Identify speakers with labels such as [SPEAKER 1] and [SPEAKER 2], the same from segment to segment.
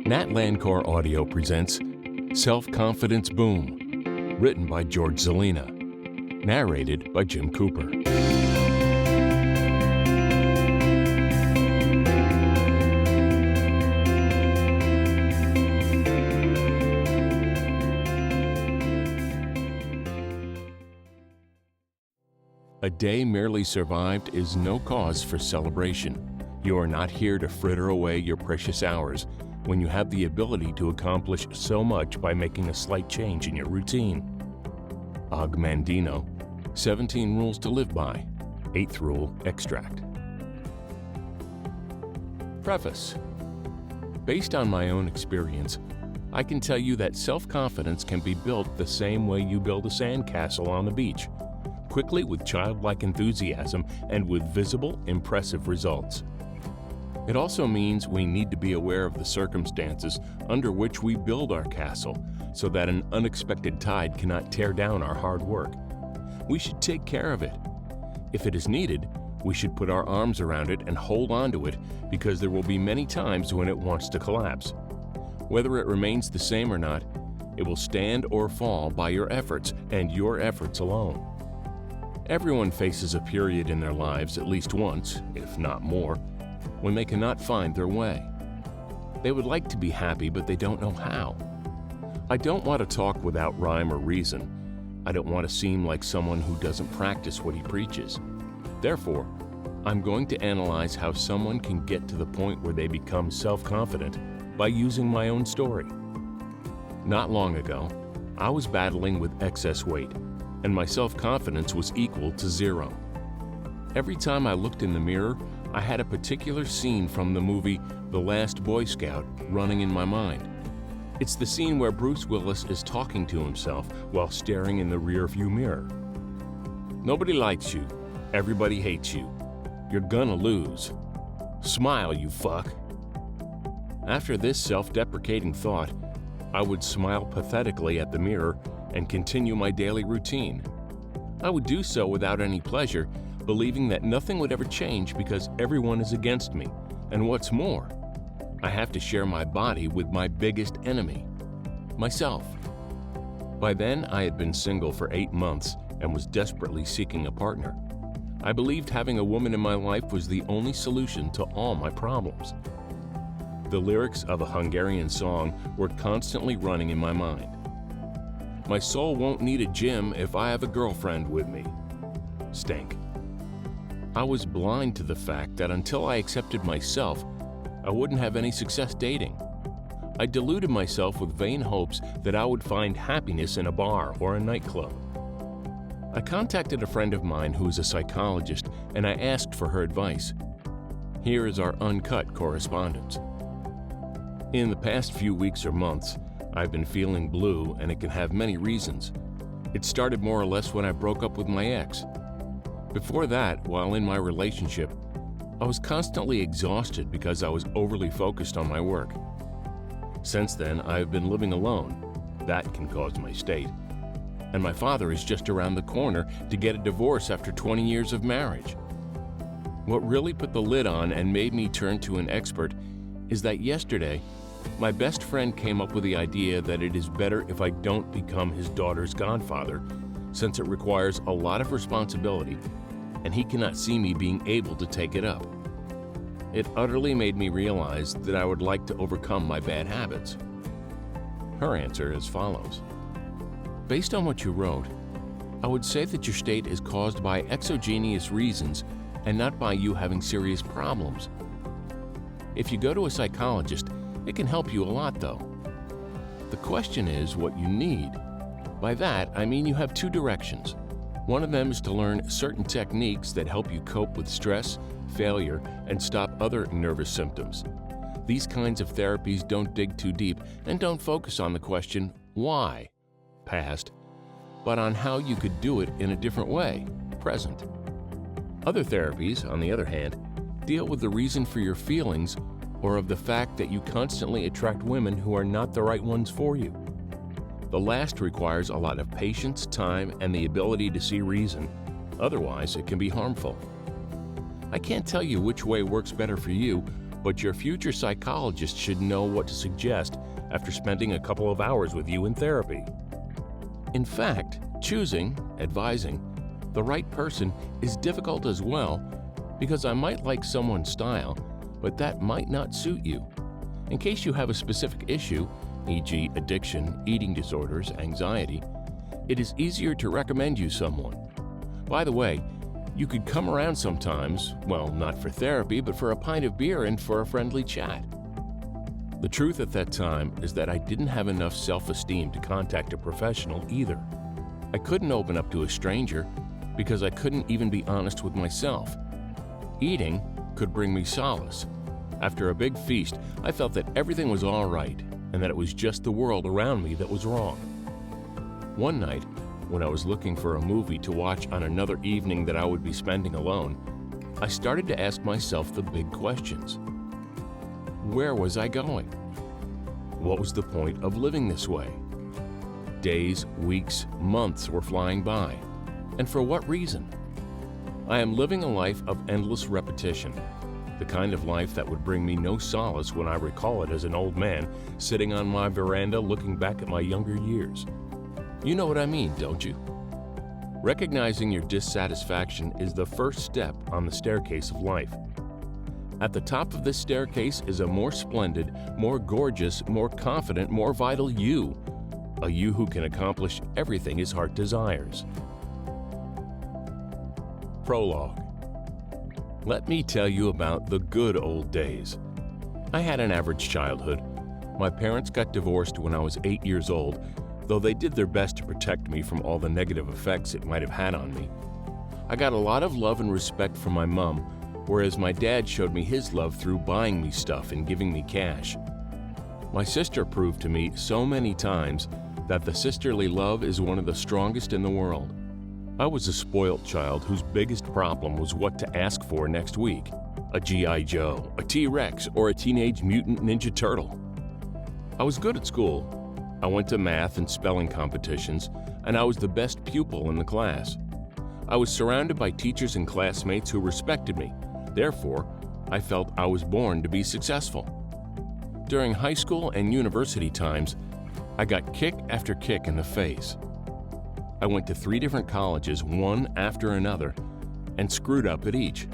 [SPEAKER 1] Nat Landcore Audio presents Self-Confidence Boom, written by George Zelina, narrated by Jim Cooper. A day merely survived is no cause for celebration. You are not here to fritter away your precious hours when you have the ability to accomplish so much by making a slight change in your routine. Og Mandino, 17 Rules to Live By, 8th Rule Extract. Preface. Based on my own experience, I can tell you that self-confidence can be built the same way you build a sandcastle on the beach, quickly with childlike enthusiasm and with visible, impressive results. It also means we need to be aware of the circumstances under which we build our castle so that an unexpected tide cannot tear down our hard work. We should take care of it. If it is needed, we should put our arms around it and hold on to it because there will be many times when it wants to collapse. Whether it remains the same or not, it will stand or fall by your efforts and your efforts alone. Everyone faces a period in their lives at least once, if not more, when they cannot find their way. They would like to be happy, but they don't know how. I don't want to talk without rhyme or reason. I don't want to seem like someone who doesn't practice what he preaches. Therefore, I'm going to analyze how someone can get to the point where they become self-confident by using my own story. Not long ago, I was battling with excess weight, and my self-confidence was equal to 0. Every time I looked in the mirror, I had a particular scene from the movie The Last Boy Scout running in my mind. It's the scene where Bruce Willis is talking to himself while staring in the rearview mirror. Nobody likes you. Everybody hates you. You're gonna lose. Smile, you fuck. After this self-deprecating thought, I would smile pathetically at the mirror and continue my daily routine. I would do so without any pleasure, believing that nothing would ever change because everyone is against me. And what's more, I have to share my body with my biggest enemy, myself. By then, I had been single for 8 months and was desperately seeking a partner. I believed having a woman in my life was the only solution to all my problems. The lyrics of a Hungarian song were constantly running in my mind. My soul won't need a gym if I have a girlfriend with me. Stank. I was blind to the fact that until I accepted myself, I wouldn't have any success dating. I deluded myself with vain hopes that I would find happiness in a bar or a nightclub. I contacted a friend of mine who is a psychologist, and I asked for her advice. Here is our uncut correspondence. In the past few weeks or months, I've been feeling blue, and it can have many reasons. It started more or less when I broke up with my ex. Before that, while in my relationship, I was constantly exhausted because I was overly focused on my work. Since then, I have been living alone. That can cause my state. And my father is just around the corner to get a divorce after 20 years of marriage. What really put the lid on and made me turn to an expert is that yesterday, my best friend came up with the idea that it is better if I don't become his daughter's godfather, since it requires a lot of responsibility, and he cannot see me being able to take it up. It utterly made me realize that I would like to overcome my bad habits. Her answer is as follows. Based on what you wrote, I would say that your state is caused by exogenous reasons and not by you having serious problems. If you go to a psychologist, it can help you a lot though. The question is what you need. By that, I mean you have 2 directions. One of them is to learn certain techniques that help you cope with stress, failure, and stop other nervous symptoms. These kinds of therapies don't dig too deep and don't focus on the question, why, past, but on how you could do it in a different way, present. Other therapies, on the other hand, deal with the reason for your feelings or of the fact that you constantly attract women who are not the right ones for you. The last requires a lot of patience, time, and the ability to see reason. Otherwise, it can be harmful. I can't tell you which way works better for you but your future psychologist should know what to suggest after spending a couple of hours with you in therapy. In fact, advising the right person is difficult as well, because I might like someone's style, but that might not suit you. In case you have a specific issue, e.g. addiction, eating disorders, anxiety, it is easier to recommend you someone. By the way, you could come around sometimes, well, not for therapy, but for a pint of beer and for a friendly chat. The truth at that time is that I didn't have enough self-esteem to contact a professional either. I couldn't open up to a stranger because I couldn't even be honest with myself. Eating could bring me solace. After a big feast, I felt that everything was all right and that it was just the world around me that was wrong. One night, when I was looking for a movie to watch on another evening that I would be spending alone, I started to ask myself the big questions. Where was I going? What was the point of living this way? Days, weeks, months were flying by. And for what reason? I am living a life of endless repetition, the kind of life that would bring me no solace when I recall it as an old man sitting on my veranda looking back at my younger years. You know what I mean, don't you? Recognizing your dissatisfaction is the first step on the staircase of life. At the top of this staircase is a more splendid, more gorgeous, more confident, more vital you, a you who can accomplish everything his heart desires. Prologue. Let me tell you about the good old days. I had an average childhood. My parents got divorced when I was 8 years old, though they did their best to protect me from all the negative effects it might have had on me. I got a lot of love and respect from my mom, whereas my dad showed me his love through buying me stuff and giving me cash. My sister proved to me so many times that the sisterly love is one of the strongest in the world. I was a spoiled child whose biggest problem was what to ask for next week: a G.I. Joe, a T-Rex, or a Teenage Mutant Ninja Turtle. I was good at school. I went to math and spelling competitions, and I was the best pupil in the class. I was surrounded by teachers and classmates who respected me. Therefore, I felt I was born to be successful. During high school and university times, I got kick after kick in the face. I went to 3 different colleges, one after another, and screwed up at each.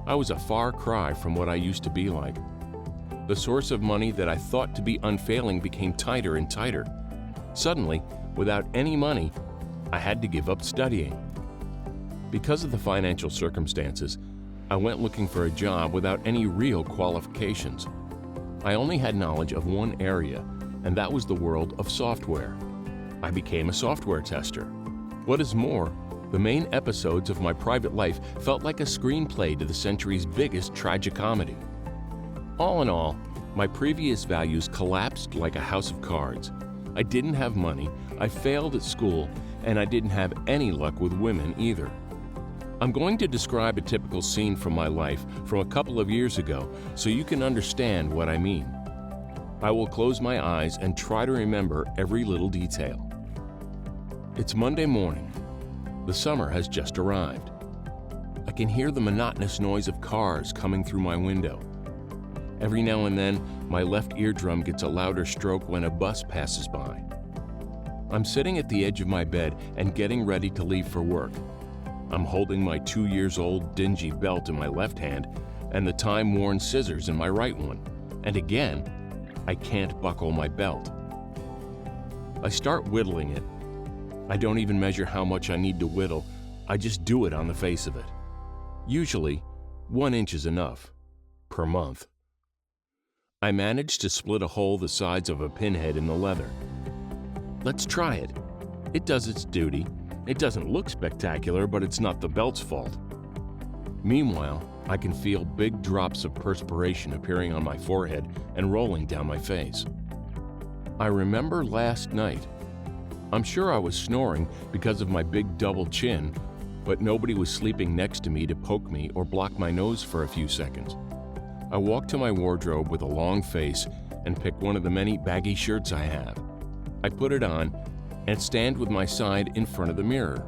[SPEAKER 1] I was a far cry from what I used to be like. The source of money that I thought to be unfailing became tighter and tighter. Suddenly, without any money, I had to give up studying. Because of the financial circumstances, I went looking for a job without any real qualifications. I only had knowledge of one area, and that was the world of software. I became a software tester. What is more, the main episodes of my private life felt like a screenplay to the century's biggest tragicomedy. All in all, my previous values collapsed like a house of cards. I didn't have money, I failed at school, and I didn't have any luck with women either. I'm going to describe a typical scene from my life from a couple of years ago so you can understand what I mean. I will close my eyes and try to remember every little detail. It's Monday morning. The summer has just arrived. I can hear the monotonous noise of cars coming through my window. Every now and then, my left eardrum gets a louder stroke when a bus passes by. I'm sitting at the edge of my bed and getting ready to leave for work. I'm holding my 2-year-old dingy belt in my left hand and the time-worn scissors in my right one. And again, I can't buckle my belt. I start whittling it. I don't even measure how much I need to whittle. I just do it on the face of it. Usually, 1 inch is enough per month. I managed to split a hole the size of a pinhead in the leather. Let's try it. It does its duty. It doesn't look spectacular, but it's not the belt's fault. Meanwhile, I can feel big drops of perspiration appearing on my forehead and rolling down my face. I remember last night. I'm sure I was snoring because of my big double chin, but nobody was sleeping next to me to poke me or block my nose for a few seconds. I walk to my wardrobe with a long face and pick one of the many baggy shirts I have. I put it on and stand with my side in front of the mirror.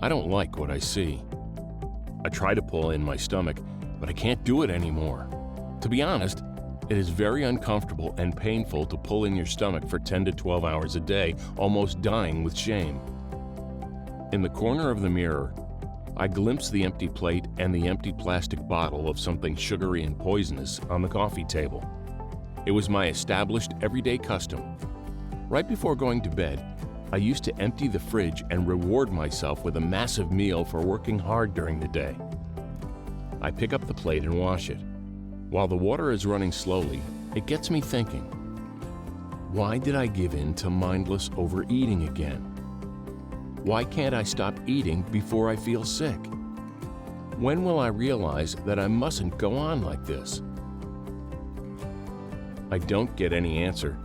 [SPEAKER 1] I don't like what I see. I try to pull in my stomach, but I can't do it anymore. To be honest, it is very uncomfortable and painful to pull in your stomach for 10 to 12 hours a day, almost dying with shame. In the corner of the mirror, I glimpse the empty plate and the empty plastic bottle of something sugary and poisonous on the coffee table. It was my established everyday custom. Right before going to bed, I used to empty the fridge and reward myself with a massive meal for working hard during the day. I pick up the plate and wash it. While the water is running slowly, it gets me thinking, why did I give in to mindless overeating again? Why can't I stop eating before I feel sick? When will I realize that I mustn't go on like this? I don't get any answer,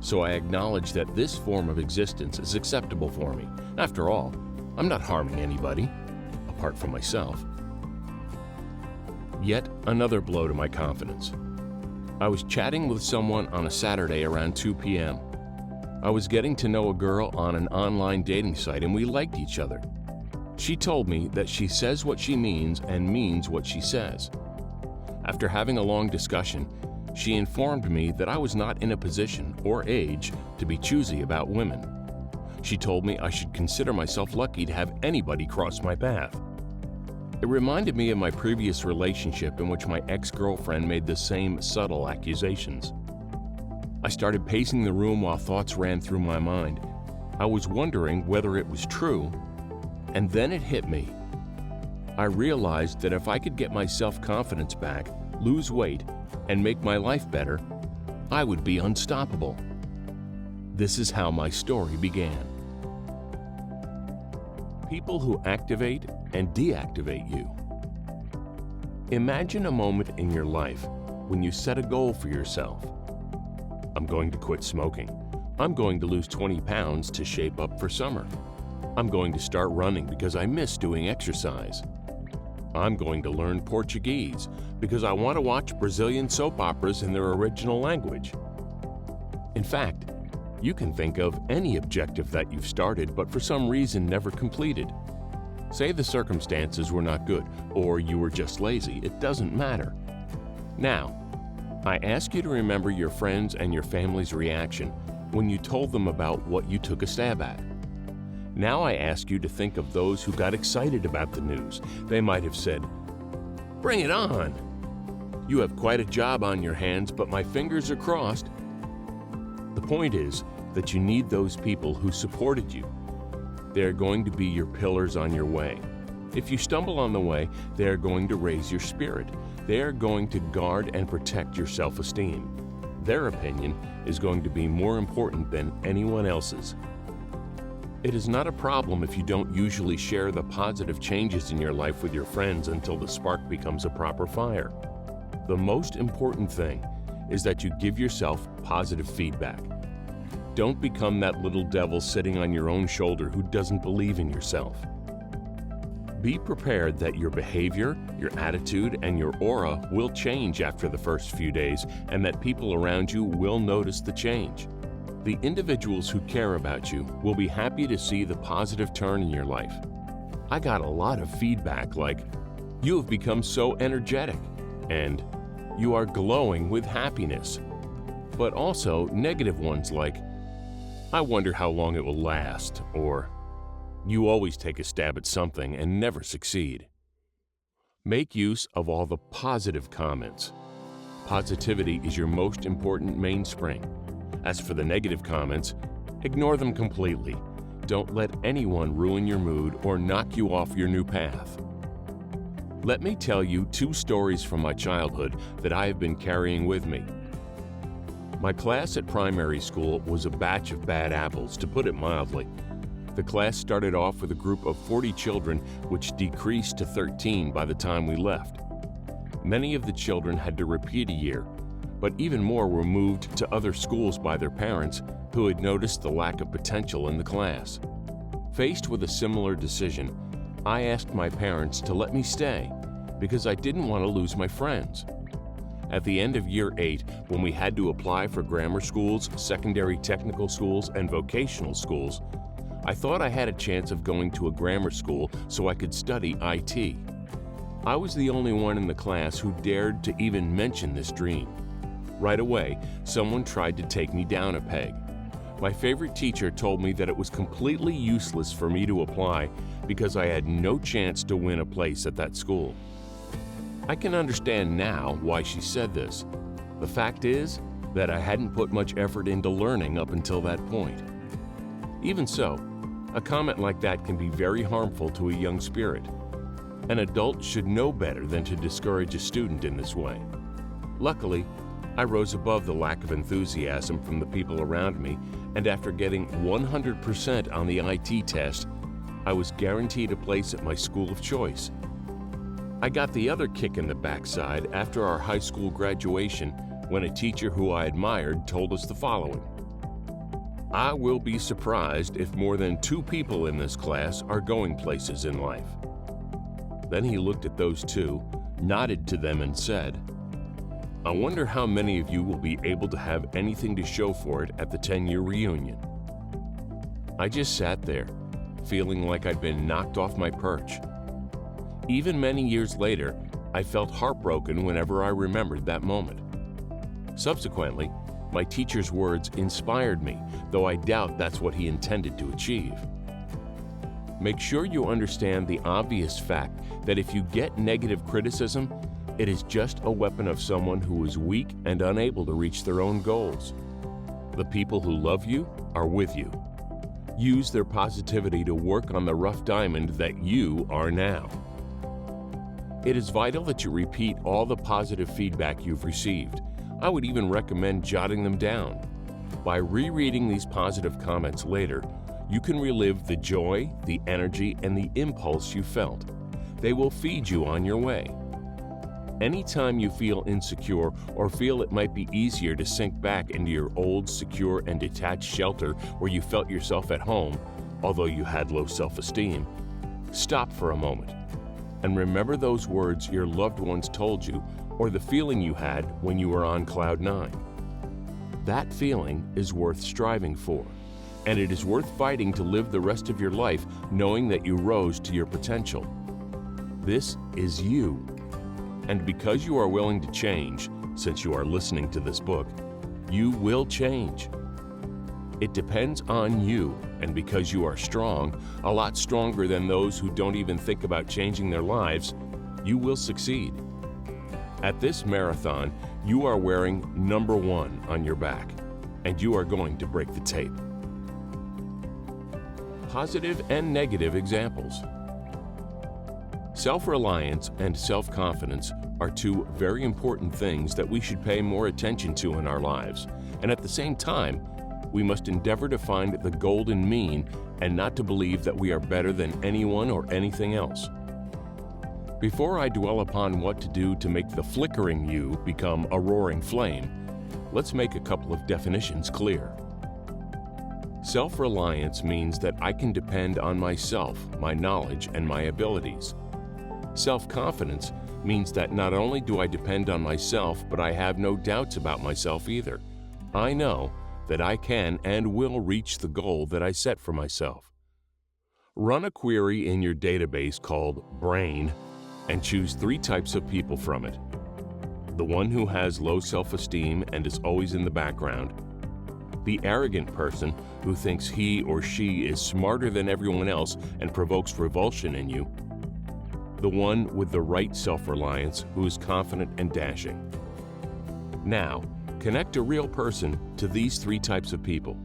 [SPEAKER 1] so I acknowledge that this form of existence is acceptable for me. After all, I'm not harming anybody, apart from myself. Yet another blow to my confidence. I was chatting with someone on a Saturday around 2 p.m. I was getting to know a girl on an online dating site and we liked each other. She told me that she says what she means and means what she says. After having a long discussion, she informed me that I was not in a position or age to be choosy about women. She told me I should consider myself lucky to have anybody cross my path. It reminded me of my previous relationship in which my ex-girlfriend made the same subtle accusations. I started pacing the room while thoughts ran through my mind. I was wondering whether it was true, and then it hit me. I realized that if I could get my self-confidence back, lose weight, and make my life better, I would be unstoppable. This is how my story began. People who activate and deactivate you. Imagine a moment in your life when you set a goal for yourself. I'm going to quit smoking. I'm going to lose 20 pounds to shape up for summer. I'm going to start running because I miss doing exercise. I'm going to learn Portuguese because I want to watch Brazilian soap operas in their original language. In fact, you can think of any objective that you've started but for some reason never completed. Say the circumstances were not good or you were just lazy, it doesn't matter. Now, I ask you to remember your friends and your family's reaction when you told them about what you took a stab at. Now I ask you to think of those who got excited about the news. They might have said, "Bring it on! You have quite a job on your hands, but my fingers are crossed." The point is that you need those people who supported you. They are going to be your pillars on your way. If you stumble on the way, they are going to raise your spirit. They are going to guard and protect your self-esteem. Their opinion is going to be more important than anyone else's. It is not a problem if you don't usually share the positive changes in your life with your friends until the spark becomes a proper fire. The most important thing is that you give yourself positive feedback. Don't become that little devil sitting on your own shoulder who doesn't believe in yourself. Be prepared that your behavior, your attitude, and your aura will change after the first few days, and that people around you will notice the change. The individuals who care about you will be happy to see the positive turn in your life. I got a lot of feedback like, "You have become so energetic," and "You are glowing with happiness." But also negative ones like, "I wonder how long it will last," or "You always take a stab at something and never succeed." Make use of all the positive comments. Positivity is your most important mainspring. As for the negative comments, ignore them completely. Don't let anyone ruin your mood or knock you off your new path. Let me tell you 2 stories from my childhood that I have been carrying with me. My class at primary school was a batch of bad apples, to put it mildly. The class started off with a group of 40 children, which decreased to 13 by the time we left. Many of the children had to repeat a year, but even more were moved to other schools by their parents who had noticed the lack of potential in the class. Faced with a similar decision, I asked my parents to let me stay because I didn't want to lose my friends. At the end of year 8, when we had to apply for grammar schools, secondary technical schools, and vocational schools, I thought I had a chance of going to a grammar school so I could study IT. I was the only one in the class who dared to even mention this dream. Right away, someone tried to take me down a peg. My favorite teacher told me that it was completely useless for me to apply because I had no chance to win a place at that school. I can understand now why she said this. The fact is that I hadn't put much effort into learning up until that point. Even so, a comment like that can be very harmful to a young spirit. An adult should know better than to discourage a student in this way. Luckily, I rose above the lack of enthusiasm from the people around me, and after getting 100% on the IT test, I was guaranteed a place at my school of choice. I got the other kick in the backside after our high school graduation when a teacher who I admired told us the following: "I will be surprised if more than 2 people in this class are going places in life." Then he looked at those 2, nodded to them and said, "I wonder how many of you will be able to have anything to show for it at the 10-year reunion." I just sat there, feeling like I'd been knocked off my perch. Even many years later, I felt heartbroken whenever I remembered that moment. Subsequently, my teacher's words inspired me, though I doubt that's what he intended to achieve. Make sure you understand the obvious fact that if you get negative criticism, it is just a weapon of someone who is weak and unable to reach their own goals. The people who love you are with you. Use their positivity to work on the rough diamond that you are now. It is vital that you repeat all the positive feedback you've received. I would even recommend jotting them down. By rereading these positive comments later, you can relive the joy, the energy, and the impulse you felt. They will feed you on your way. Anytime you feel insecure or feel it might be easier to sink back into your old, secure, and detached shelter where you felt yourself at home, although you had low self-esteem, stop for a moment and remember those words your loved ones told you or the feeling you had when you were on cloud 9. That feeling is worth striving for, and it is worth fighting to live the rest of your life knowing that you rose to your potential. This is you. And because you are willing to change, since you are listening to this book, you will change. It depends on you, and because you are strong, a lot stronger than those who don't even think about changing their lives, you will succeed. At this marathon, you are wearing number 1 on your back, and you are going to break the tape. Positive and negative examples. Self-reliance and self-confidence are 2 very important things that we should pay more attention to in our lives, and at the same time, we must endeavor to find the golden mean and not to believe that we are better than anyone or anything else. Before I dwell upon what to do to make the flickering you become a roaring flame, let's make a couple of definitions clear. Self-reliance means that I can depend on myself, my knowledge, and my abilities. Self-confidence means that not only do I depend on myself, but I have no doubts about myself either. I know that I can and will reach the goal that I set for myself. Run a query in your database called Brain and choose 3 types of people from it. The one who has low self-esteem and is always in the background. The arrogant person who thinks he or she is smarter than everyone else and provokes revulsion in you. The one with the right self-reliance who is confident and dashing. Now, connect a real person to these 3 types of people.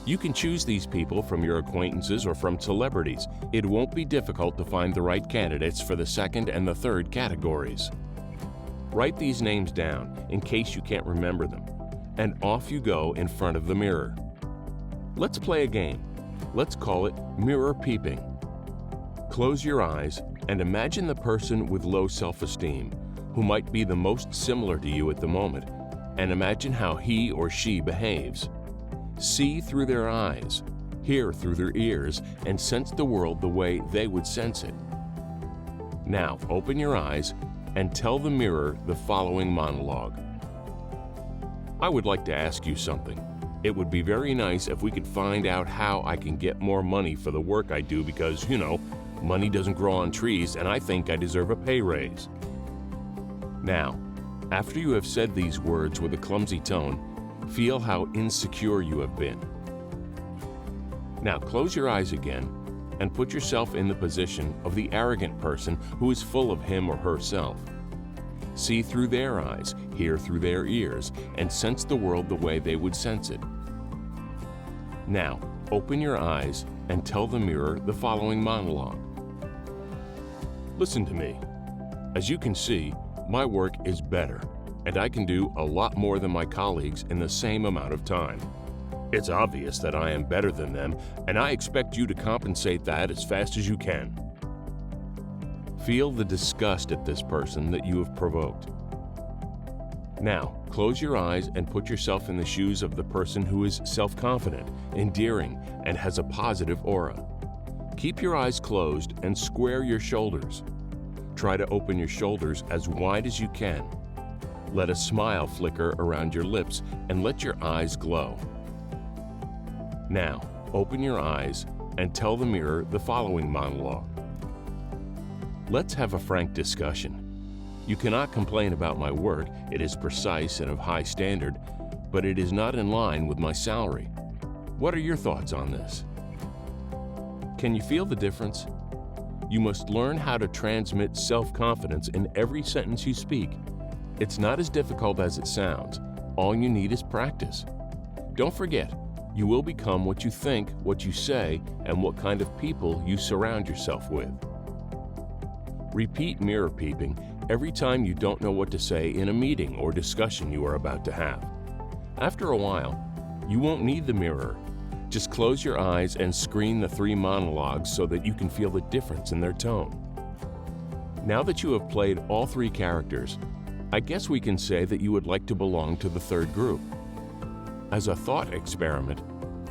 [SPEAKER 1] You can choose these people from your acquaintances or from celebrities. It won't be difficult to find the right candidates for the 2nd and the 3rd categories. Write these names down in case you can't remember them, and off you go in front of the mirror. Let's play a game. Let's call it Mirror Peeping. Close your eyes and imagine the person with low self-esteem, who might be the most similar to you at the moment, and imagine how he or she behaves. See through their eyes, hear through their ears, and sense the world the way they would sense it. Now open your eyes and tell the mirror the following monologue. I would like to ask you something. It would be very nice if we could find out how I can get more money for the work I do because, Money doesn't grow on trees, and I think I deserve a pay raise. Now, after you have said these words with a clumsy tone, feel how insecure you have been. Now close your eyes again and put yourself in the position of the arrogant person who is full of him or herself. See through their eyes, hear through their ears, and sense the world the way they would sense it. Now, open your eyes and tell the mirror the following monologue. Listen to me. As you can see, my work is better, and I can do a lot more than my colleagues in the same amount of time. It's obvious that I am better than them, and I expect you to compensate that as fast as you can. Feel the disgust at this person that you have provoked. Now, close your eyes and put yourself in the shoes of the person who is self-confident, endearing, and has a positive aura. Keep your eyes closed and square your shoulders. Try to open your shoulders as wide as you can. Let a smile flicker around your lips and let your eyes glow. Now, open your eyes and tell the mirror the following monologue. Let's have a frank discussion. You cannot complain about my work. It is precise and of high standard, but it is not in line with my salary. What are your thoughts on this? Can you feel the difference? You must learn how to transmit self-confidence in every sentence you speak. It's not as difficult as it sounds. All you need is practice. Don't forget, you will become what you think, what you say, and what kind of people you surround yourself with. Repeat mirror peeping every time you don't know what to say in a meeting or discussion you are about to have. After a while, you won't need the mirror. Just close your eyes and screen the 3 monologues so that you can feel the difference in their tone. Now that you have played all 3 characters, I guess we can say that you would like to belong to the 3rd group. As a thought experiment,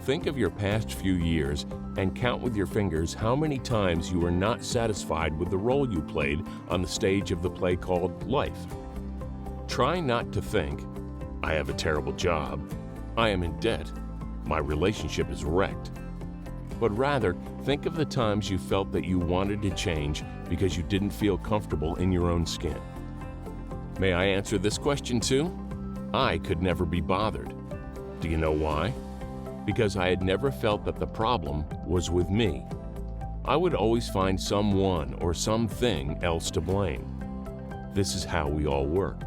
[SPEAKER 1] think of your past few years and count with your fingers how many times you were not satisfied with the role you played on the stage of the play called Life. Try not to think, I have a terrible job, I am in debt, my relationship is wrecked. But rather, think of the times you felt that you wanted to change because you didn't feel comfortable in your own skin. May I answer this question too? I could never be bothered. Do you know why? Because I had never felt that the problem was with me. I would always find someone or something else to blame. This is how we all work.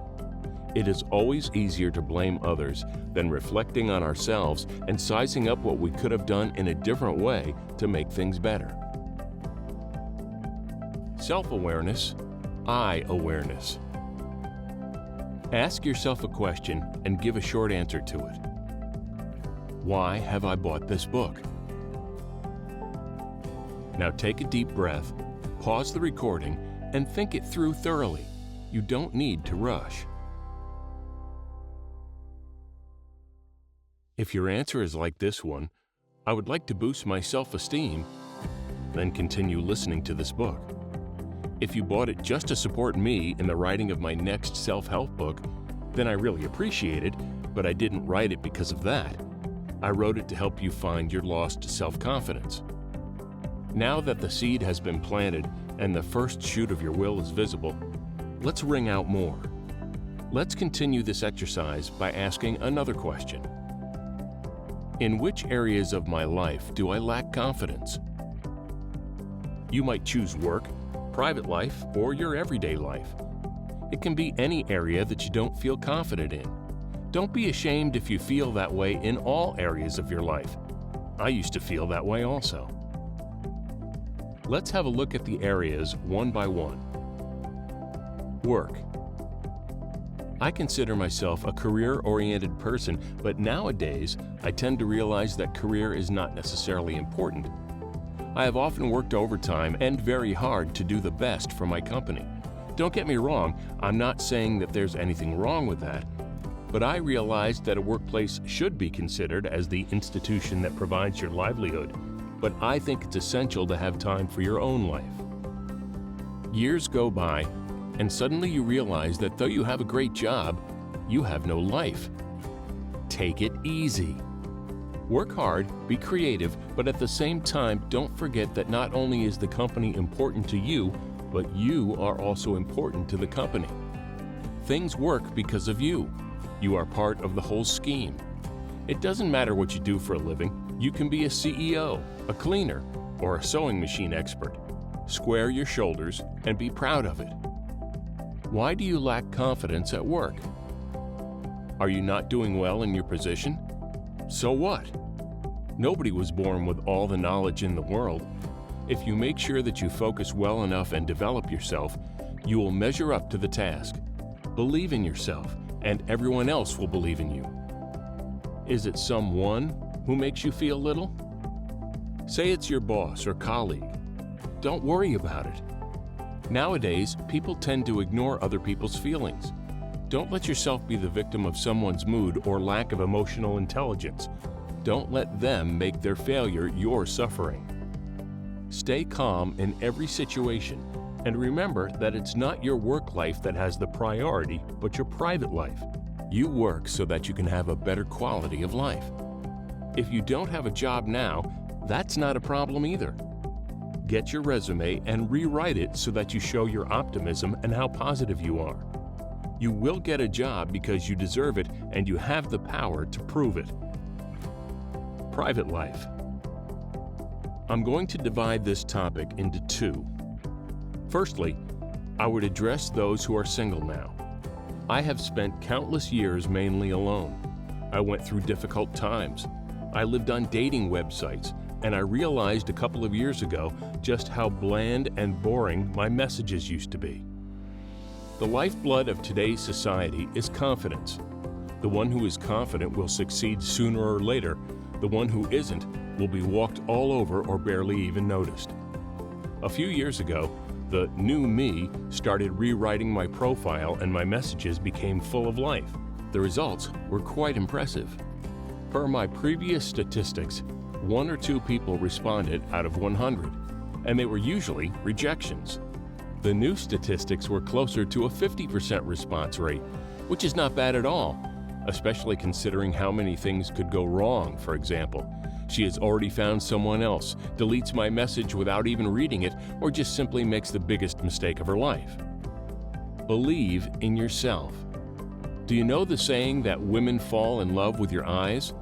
[SPEAKER 1] It is always easier to blame others than reflecting on ourselves and sizing up what we could have done in a different way to make things better. Self-awareness, I-awareness. Ask yourself a question and give a short answer to it. Why have I bought this book? Now take a deep breath, pause the recording, and think it through thoroughly. You don't need to rush. If your answer is like this one, I would like to boost my self-esteem, then continue listening to this book. If you bought it just to support me in the writing of my next self-help book, then I really appreciate it, but I didn't write it because of that. I wrote it to help you find your lost self-confidence. Now that the seed has been planted and the first shoot of your will is visible, let's wring out more. Let's continue this exercise by asking another question. In which areas of my life do I lack confidence? You might choose work, private life, or your everyday life. It can be any area that you don't feel confident in. Don't be ashamed if you feel that way in all areas of your life. I used to feel that way also. Let's have a look at the areas one by one. Work. I consider myself a career-oriented person, but nowadays I tend to realize that career is not necessarily important. I have often worked overtime and very hard to do the best for my company. Don't get me wrong, I'm not saying that there's anything wrong with that, but I realized that a workplace should be considered as the institution that provides your livelihood, but I think it's essential to have time for your own life. Years go by, and suddenly you realize that though you have a great job, you have no life. Take it easy. Work hard, be creative, but at the same time, don't forget that not only is the company important to you, but you are also important to the company. Things work because of you. You are part of the whole scheme. It doesn't matter what you do for a living. You can be a CEO, a cleaner, or a sewing machine expert. Square your shoulders and be proud of it. Why do you lack confidence at work? Are you not doing well in your position? So what? Nobody was born with all the knowledge in the world. If you make sure that you focus well enough and develop yourself, you will measure up to the task. Believe in yourself, and everyone else will believe in you. Is it someone who makes you feel little? Say it's your boss or colleague. Don't worry about it. Nowadays, people tend to ignore other people's feelings. Don't let yourself be the victim of someone's mood or lack of emotional intelligence. Don't let them make their failure your suffering. Stay calm in every situation, and remember that it's not your work life that has the priority, but your private life. You work so that you can have a better quality of life. If you don't have a job now, that's not a problem either. Get your resume and rewrite it so that you show your optimism and how positive you are. You will get a job because you deserve it and you have the power to prove it. Private life. I'm going to divide this topic into two. Firstly, I would address those who are single now. I have spent countless years mainly alone. I went through difficult times. I lived on dating websites, and I realized a couple of years ago just how bland and boring my messages used to be. The lifeblood of today's society is confidence. The one who is confident will succeed sooner or later. The one who isn't will be walked all over or barely even noticed. A few years ago, the new me started rewriting my profile and my messages became full of life. The results were quite impressive. Per my previous statistics, 1 or 2 people responded out of 100, and they were usually rejections. The new statistics were closer to a 50% response rate, which is not bad at all, especially considering how many things could go wrong. For example, she has already found someone else, deletes my message without even reading it, or just simply makes the biggest mistake of her life. Believe in yourself. Do you know the saying that women fall in love with your eyes?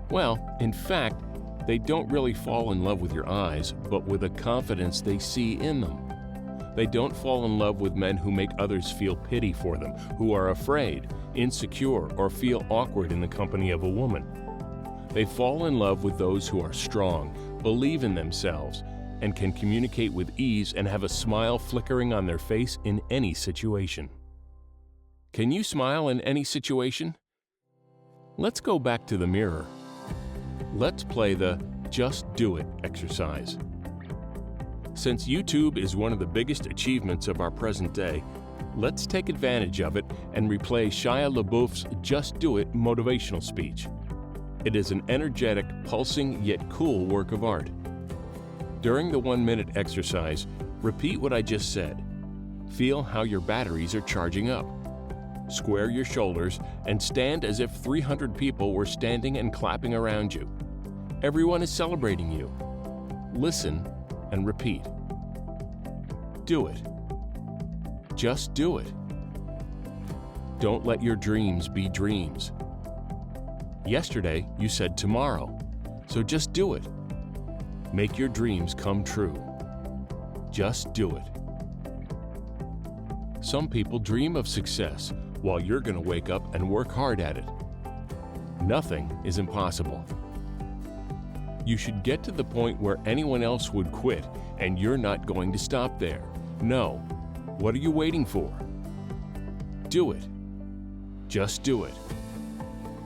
[SPEAKER 1] Well, in fact, they don't really fall in love with your eyes, but with the confidence they see in them. They don't fall in love with men who make others feel pity for them, who are afraid, insecure, or feel awkward in the company of a woman. They fall in love with those who are strong, believe in themselves, and can communicate with ease and have a smile flickering on their face in any situation. Can you smile in any situation? Let's go back to the mirror. Let's play the Just Do It exercise. Since YouTube is one of the biggest achievements of our present day, let's take advantage of it and replay Shia LaBeouf's Just Do It motivational speech. It is an energetic, pulsing, yet cool work of art. During the 1-minute exercise, repeat what I just said. Feel how your batteries are charging up. Square your shoulders and stand as if 300 people were standing and clapping around you. Everyone is celebrating you. Listen and repeat. Do it. Just do it. Don't let your dreams be dreams. Yesterday, you said tomorrow, so just do it. Make your dreams come true. Just do it. Some people dream of success, while you're going to wake up and work hard at it. Nothing is impossible. You should get to the point where anyone else would quit, and you're not going to stop there. No. What are you waiting for? Do it. Just do it.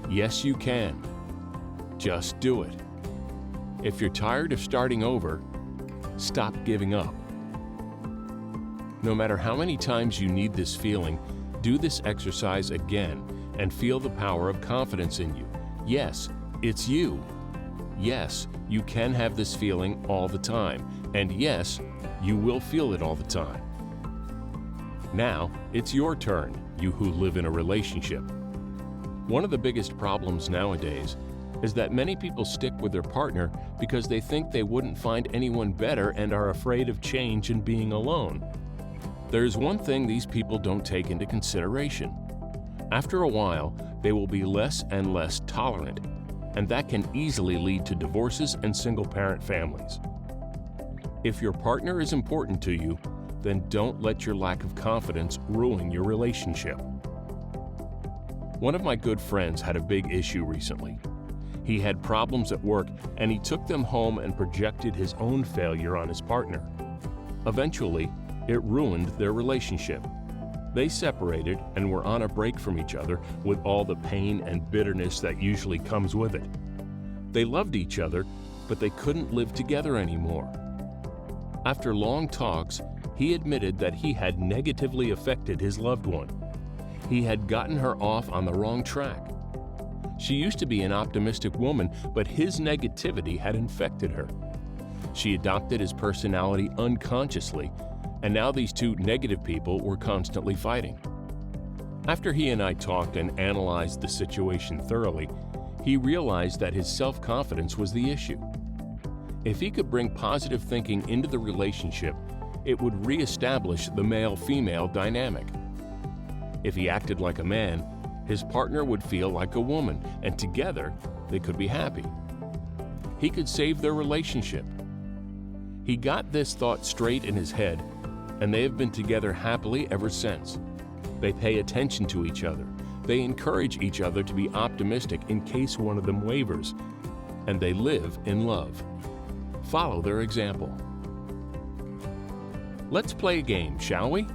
[SPEAKER 1] Yes, you can. Just do it. If you're tired of starting over, stop giving up. No matter how many times you need this feeling, do this exercise again and feel the power of confidence in you. Yes, it's you. Yes, you can have this feeling all the time. And yes, you will feel it all the time. Now, it's your turn, you who live in a relationship. One of the biggest problems nowadays is that many people stick with their partner because they think they wouldn't find anyone better and are afraid of change and being alone. There's one thing these people don't take into consideration. After a while, they will be less and less tolerant, and that can easily lead to divorces and single-parent families. If your partner is important to you, then don't let your lack of confidence ruin your relationship. One of my good friends had a big issue recently. He had problems at work, and he took them home and projected his own failure on his partner. Eventually, it ruined their relationship. They separated and were on a break from each other with all the pain and bitterness that usually comes with it. They loved each other, but they couldn't live together anymore. After long talks, he admitted that he had negatively affected his loved one. He had gotten her off on the wrong track. She used to be an optimistic woman, but his negativity had infected her. She adopted his personality unconsciously, and now these two negative people were constantly fighting. After he and I talked and analyzed the situation thoroughly, he realized that his self-confidence was the issue. If he could bring positive thinking into the relationship, it would reestablish the male-female dynamic. If he acted like a man, his partner would feel like a woman, and together they could be happy. He could save their relationship. He got this thought straight in his head, and they have been together happily ever since. They pay attention to each other. They encourage each other to be optimistic in case one of them wavers, and they live in love. Follow their example. Let's play a game, shall we?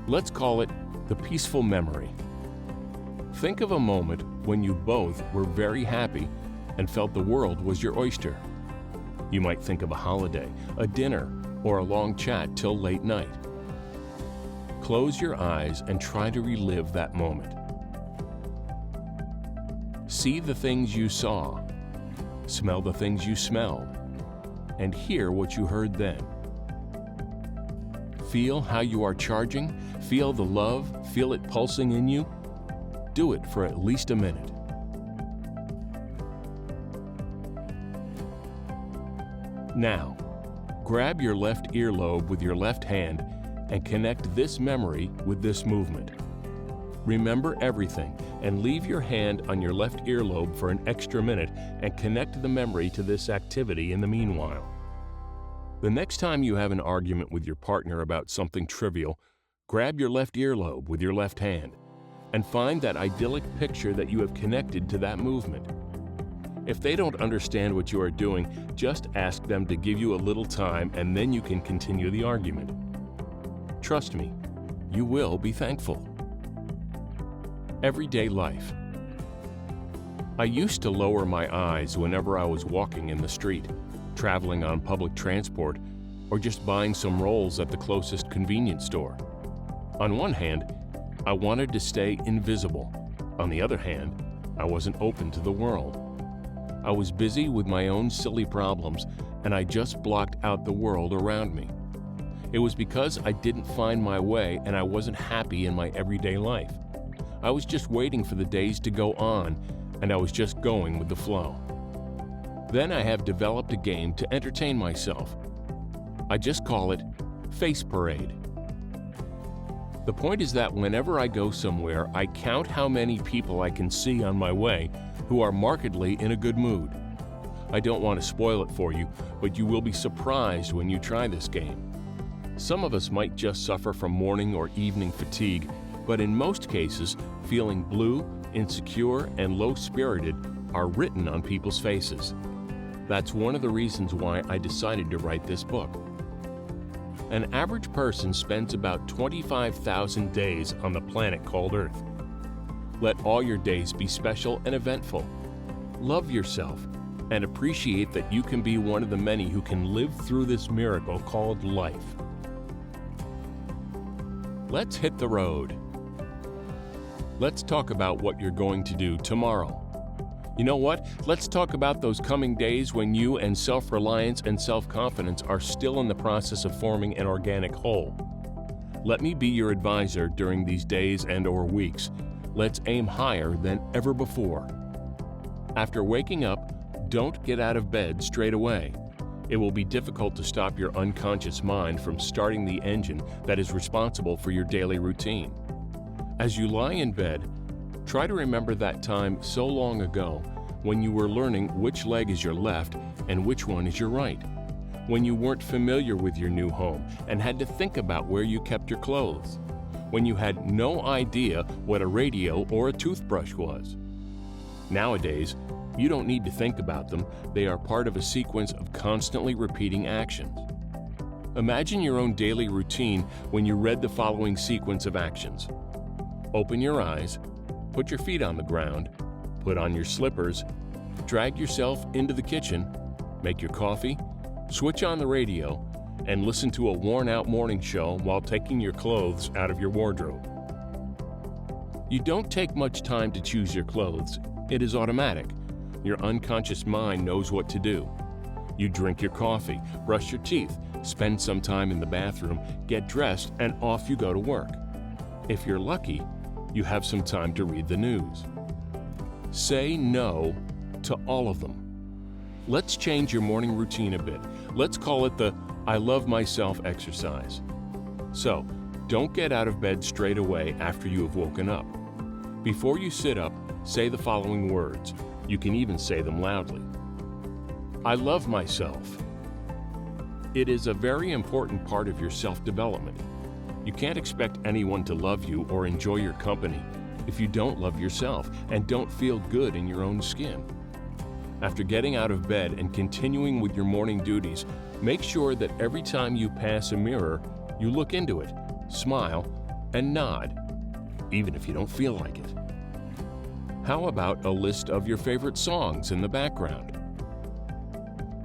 [SPEAKER 1] Let's call it the peaceful memory. Think of a moment when you both were very happy and felt the world was your oyster. You might think of a holiday, a dinner, or a long chat till late night. Close your eyes and try to relive that moment. See the things you saw, smell the things you smelled, and hear what you heard then. Feel how you are charging, feel the love, feel it pulsing in you. Do it for at least a minute. Now, grab your left earlobe with your left hand and connect this memory with this movement. Remember everything and leave your hand on your left earlobe for an extra minute and connect the memory to this activity in the meanwhile. The next time you have an argument with your partner about something trivial, grab your left earlobe with your left hand and find that idyllic picture that you have connected to that movement. If they don't understand what you are doing, just ask them to give you a little time and then you can continue the argument. Trust me, you will be thankful. Everyday life. I used to lower my eyes whenever I was walking in the street, traveling on public transport, or just buying some rolls at the closest convenience store. On one hand, I wanted to stay invisible. On the other hand, I wasn't open to the world. I was busy with my own silly problems, and I just blocked out the world around me. It was because I didn't find my way and I wasn't happy in my everyday life. I was just waiting for the days to go on, and I was just going with the flow. Then I have developed a game to entertain myself. I just call it Face Parade. The point is that whenever I go somewhere, I count how many people I can see on my way who are markedly in a good mood. I don't want to spoil it for you, but you will be surprised when you try this game. Some of us might just suffer from morning or evening fatigue, but in most cases, feeling blue, insecure, and low-spirited are written on people's faces. That's one of the reasons why I decided to write this book. An average person spends about 25,000 days on the planet called Earth. Let all your days be special and eventful. Love yourself and appreciate that you can be one of the many who can live through this miracle called life. Let's hit the road. Let's talk about what you're going to do tomorrow. You know what? Let's talk about those coming days when you and self-reliance and self-confidence are still in the process of forming an organic whole. Let me be your advisor during these days and/or weeks. Let's aim higher than ever before. After waking up, Don't get out of bed straight away. It will be difficult to stop your unconscious mind from starting the engine that is responsible for your daily routine. As you lie in bed, try to remember that time so long ago when you were learning which leg is your left and which one is your right, when you weren't familiar with your new home and had to think about where you kept your clothes, when you had no idea what a radio or a toothbrush was. Nowadays, you don't need to think about them. They are part of a sequence of constantly repeating actions. Imagine your own daily routine when you read the following sequence of actions. Open your eyes, put your feet on the ground, put on your slippers, drag yourself into the kitchen, make your coffee, switch on the radio, and listen to a worn-out morning show while taking your clothes out of your wardrobe. You don't take much time to choose your clothes. It is automatic. Your unconscious mind knows what to do. You drink your coffee, brush your teeth, spend some time in the bathroom, get dressed, and off you go to work. If you're lucky, you have some time to read the news. Say no to all of them. Let's change your morning routine a bit. Let's call it the I love myself exercise. So, don't get out of bed straight away after you have woken up. Before you sit up, say the following words. You can even say them loudly. I love myself. It is a very important part of your self-development. You can't expect anyone to love you or enjoy your company if you don't love yourself and don't feel good in your own skin. After getting out of bed and continuing with your morning duties, make sure that every time you pass a mirror, you look into it, smile, and nod, even if you don't feel like it. How about a list of your favorite songs in the background?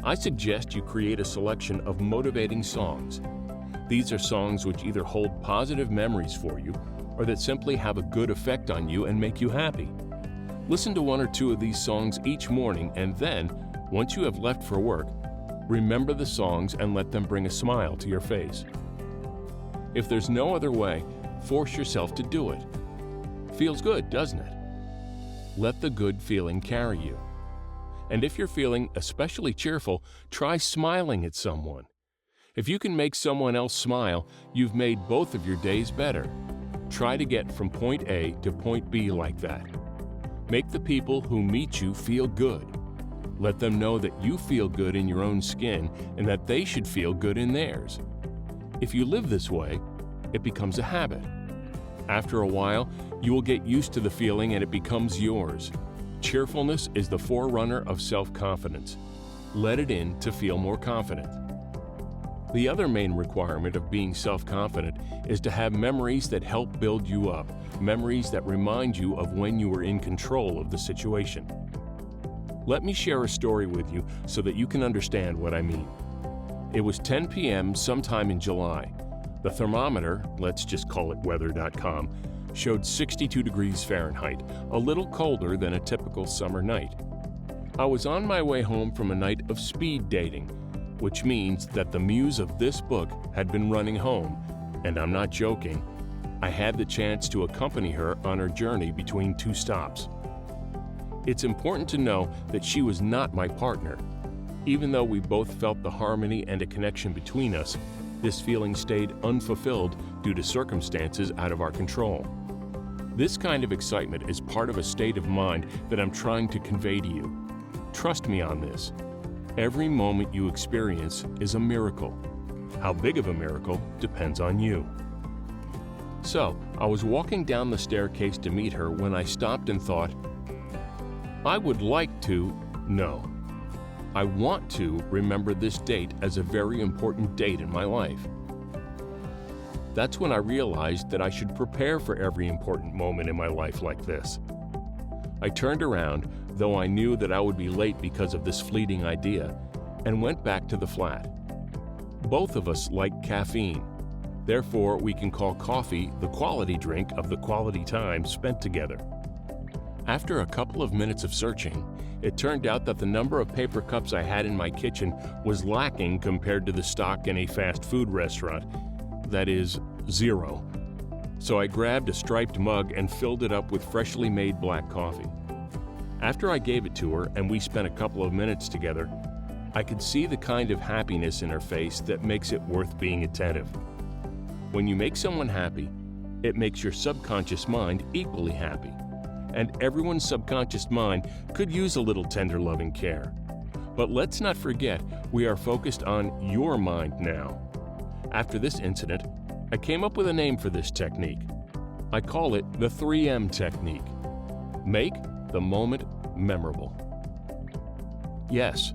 [SPEAKER 1] I suggest you create a selection of motivating songs. These are songs which either hold positive memories for you or that simply have a good effect on you and make you happy. Listen to one or two of these songs each morning, and then, once you have left for work, remember the songs and let them bring a smile to your face. If there's no other way, force yourself to do it. Feels good, doesn't it? Let the good feeling carry you. And if you're feeling especially cheerful, try smiling at someone. If you can make someone else smile, you've made both of your days better. Try to get from point A to point B like that. Make the people who meet you feel good. Let them know that you feel good in your own skin and that they should feel good in theirs. If you live this way, it becomes a habit. After a while, you will get used to the feeling and it becomes yours. Cheerfulness is the forerunner of self-confidence. Let it in to feel more confident. The other main requirement of being self-confident is to have memories that help build you up, memories that remind you of when you were in control of the situation. Let me share a story with you so that you can understand what I mean. It was 10 p.m. sometime in July. The thermometer, let's just call it weather.com, showed 62 degrees Fahrenheit, a little colder than a typical summer night. I was on my way home from a night of speed dating, which means that the muse of this book had been running home, and I'm not joking. I had the chance to accompany her on her journey between two stops. It's important to know that she was not my partner. Even though we both felt the harmony and a connection between us, this feeling stayed unfulfilled due to circumstances out of our control. This kind of excitement is part of a state of mind that I'm trying to convey to you. Trust me on this. Every moment you experience is a miracle. How big of a miracle depends on you. So, I was walking down the staircase to meet her when I stopped and thought, I would like to, no. I want to remember this date as a very important date in my life. That's when I realized that I should prepare for every important moment in my life like this. I turned around, though I knew that I would be late because of this fleeting idea, and went back to the flat. Both of us like caffeine. Therefore, we can call coffee the quality drink of the quality time spent together. After a couple of minutes of searching, it turned out that the number of paper cups I had in my kitchen was lacking compared to the stock in a fast food restaurant. That is, 0. So I grabbed a striped mug and filled it up with freshly made black coffee. After I gave it to her and we spent a couple of minutes together, I could see the kind of happiness in her face that makes it worth being attentive. When you make someone happy, it makes your subconscious mind equally happy. And everyone's subconscious mind could use a little tender loving care. But let's not forget, we are focused on your mind now. After this incident, I came up with a name for this technique. I call it the 3M technique. Make the moment memorable. Yes,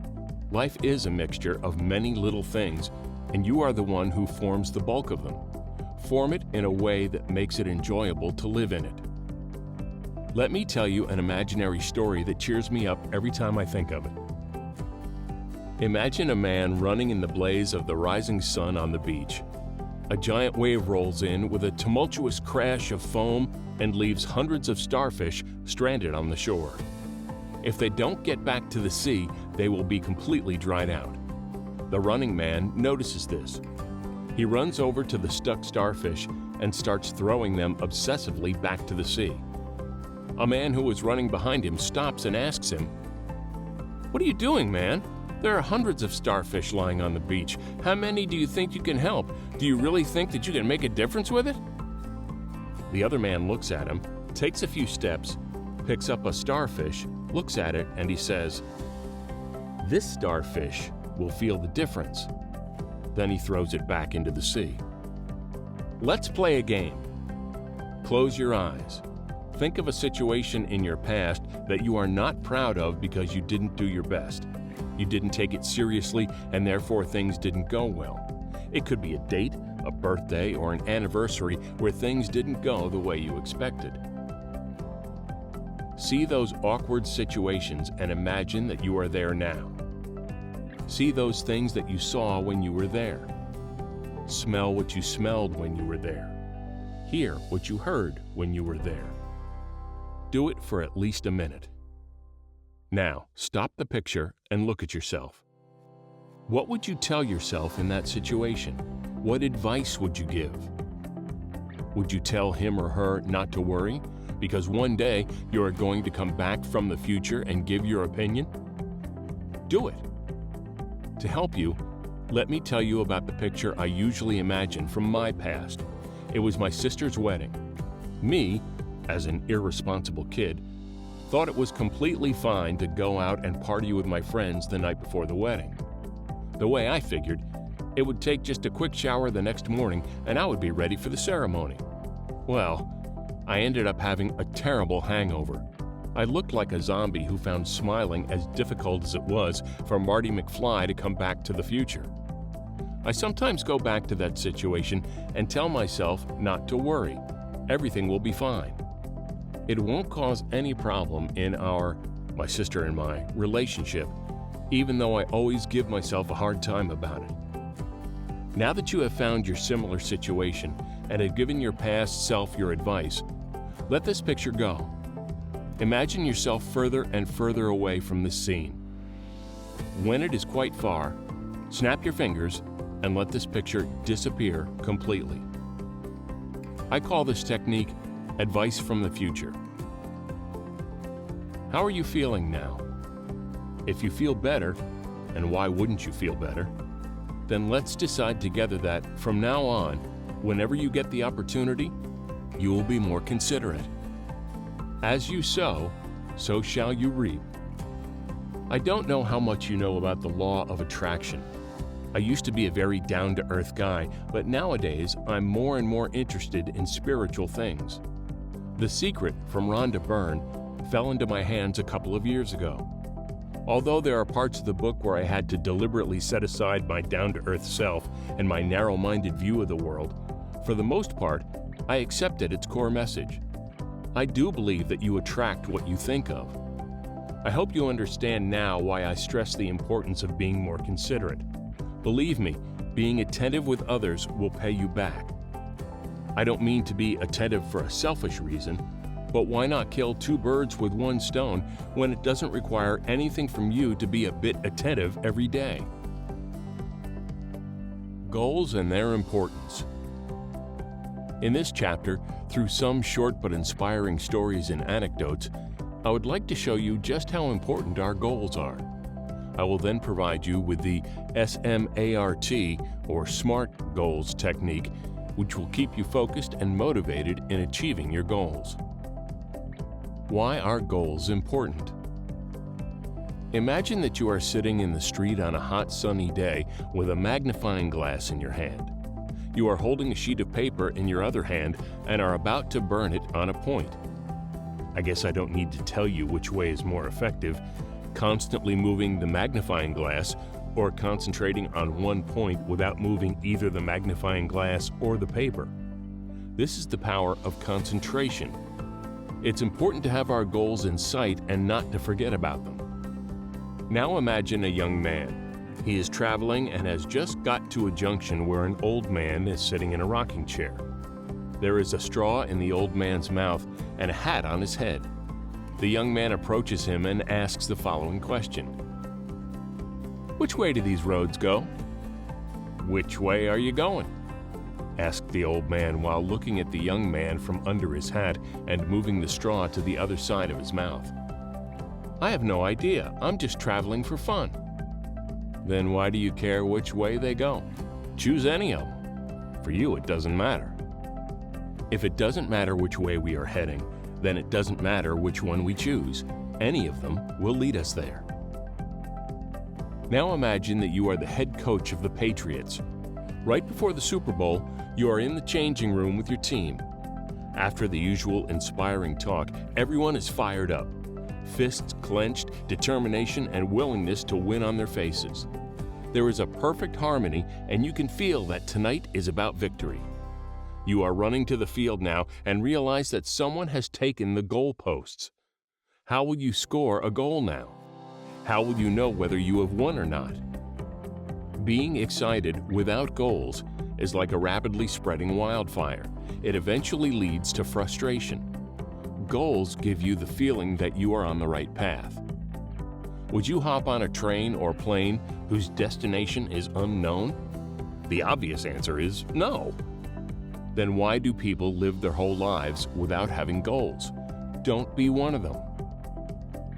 [SPEAKER 1] life is a mixture of many little things, and you are the one who forms the bulk of them. Form it in a way that makes it enjoyable to live in it. Let me tell you an imaginary story that cheers me up every time I think of it. Imagine a man running in the blaze of the rising sun on the beach. A giant wave rolls in with a tumultuous crash of foam and leaves hundreds of starfish stranded on the shore. If they don't get back to the sea, they will be completely dried out. The running man notices this. He runs over to the stuck starfish and starts throwing them obsessively back to the sea. A man who was running behind him stops and asks him, "What are you doing, man? There are hundreds of starfish lying on the beach. How many do you think you can help? Do you really think that you can make a difference with it?" The other man looks at him, takes a few steps, picks up a starfish, looks at it, and he says, "This starfish will feel the difference." Then he throws it back into the sea. Let's play a game. Close your eyes. Think of a situation in your past that you are not proud of because you didn't do your best. You didn't take it seriously, and therefore things didn't go well. It could be a date, a birthday, or an anniversary where things didn't go the way you expected. See those awkward situations and imagine that you are there now. See those things that you saw when you were there. Smell what you smelled when you were there. Hear what you heard when you were there. Do it for at least a minute. Now, stop the picture and look at yourself. What would you tell yourself in that situation? What advice would you give? Would you tell him or her not to worry, because one day you are going to come back from the future and give your opinion? Do it. To help you, let me tell you about the picture I usually imagine from my past. It was my sister's wedding. Me, as an irresponsible kid, thought it was completely fine to go out and party with my friends the night before the wedding. The way I figured, it would take just a quick shower the next morning and I would be ready for the ceremony. Well, I ended up having a terrible hangover. I looked like a zombie who found smiling as difficult as it was for Marty McFly to come back to the future. I sometimes go back to that situation and tell myself not to worry. Everything will be fine. It won't cause any problem in my sister and my relationship, even though I always give myself a hard time about it. Now that you have found your similar situation and have given your past self your advice, let this picture go. Imagine yourself further and further away from this scene. When it is quite far, snap your fingers and let this picture disappear completely. I call this technique advice from the future. How are you feeling now? If you feel better, and why wouldn't you feel better, then let's decide together that from now on, whenever you get the opportunity, you will be more considerate. As you sow, so shall you reap. I don't know how much you know about the law of attraction. I used to be a very down-to-earth guy, but nowadays I'm more and more interested in spiritual things. The Secret from Rhonda Byrne fell into my hands a couple of years ago. Although there are parts of the book where I had to deliberately set aside my down-to-earth self and my narrow-minded view of the world, for the most part, I accepted its core message. I do believe that you attract what you think of. I hope you understand now why I stress the importance of being more considerate. Believe me, being attentive with others will pay you back. I don't mean to be attentive for a selfish reason, but why not kill two birds with one stone when it doesn't require anything from you to be a bit attentive every day? Goals and their importance. In this chapter, through some short but inspiring stories and anecdotes, I would like to show you just how important our goals are. I will then provide you with the SMART or SMART goals technique, which will keep you focused and motivated in achieving your goals. Why are goals important? Imagine that you are sitting in the street on a hot sunny day with a magnifying glass in your hand. You are holding a sheet of paper in your other hand and are about to burn it on a point. I guess I don't need to tell you which way is more effective, constantly moving the magnifying glass or concentrating on one point without moving either the magnifying glass or the paper. This is the power of concentration. It's important to have our goals in sight and not to forget about them. Now imagine a young man. He is traveling and has just got to a junction where an old man is sitting in a rocking chair. There is a straw in the old man's mouth and a hat on his head. The young man approaches him and asks the following question. "Which way do these roads go?" "Which way are you going?" asked the old man while looking at the young man from under his hat and moving the straw to the other side of his mouth. "I have no idea. I'm just traveling for fun." "Then why do you care which way they go? Choose any of them. For you, it doesn't matter." If it doesn't matter which way we are heading, then it doesn't matter which one we choose. Any of them will lead us there. Now imagine that you are the head coach of the Patriots. Right before the Super Bowl, you are in the changing room with your team. After the usual inspiring talk, everyone is fired up. Fists clenched, determination and willingness to win on their faces. There is a perfect harmony, and you can feel that tonight is about victory. You are running to the field now and realize that someone has taken the goalposts. How will you score a goal now? How will you know whether you have won or not? Being excited without goals is like a rapidly spreading wildfire. It eventually leads to frustration. Goals give you the feeling that you are on the right path. Would you hop on a train or plane whose destination is unknown? The obvious answer is no. Then why do people live their whole lives without having goals? Don't be one of them.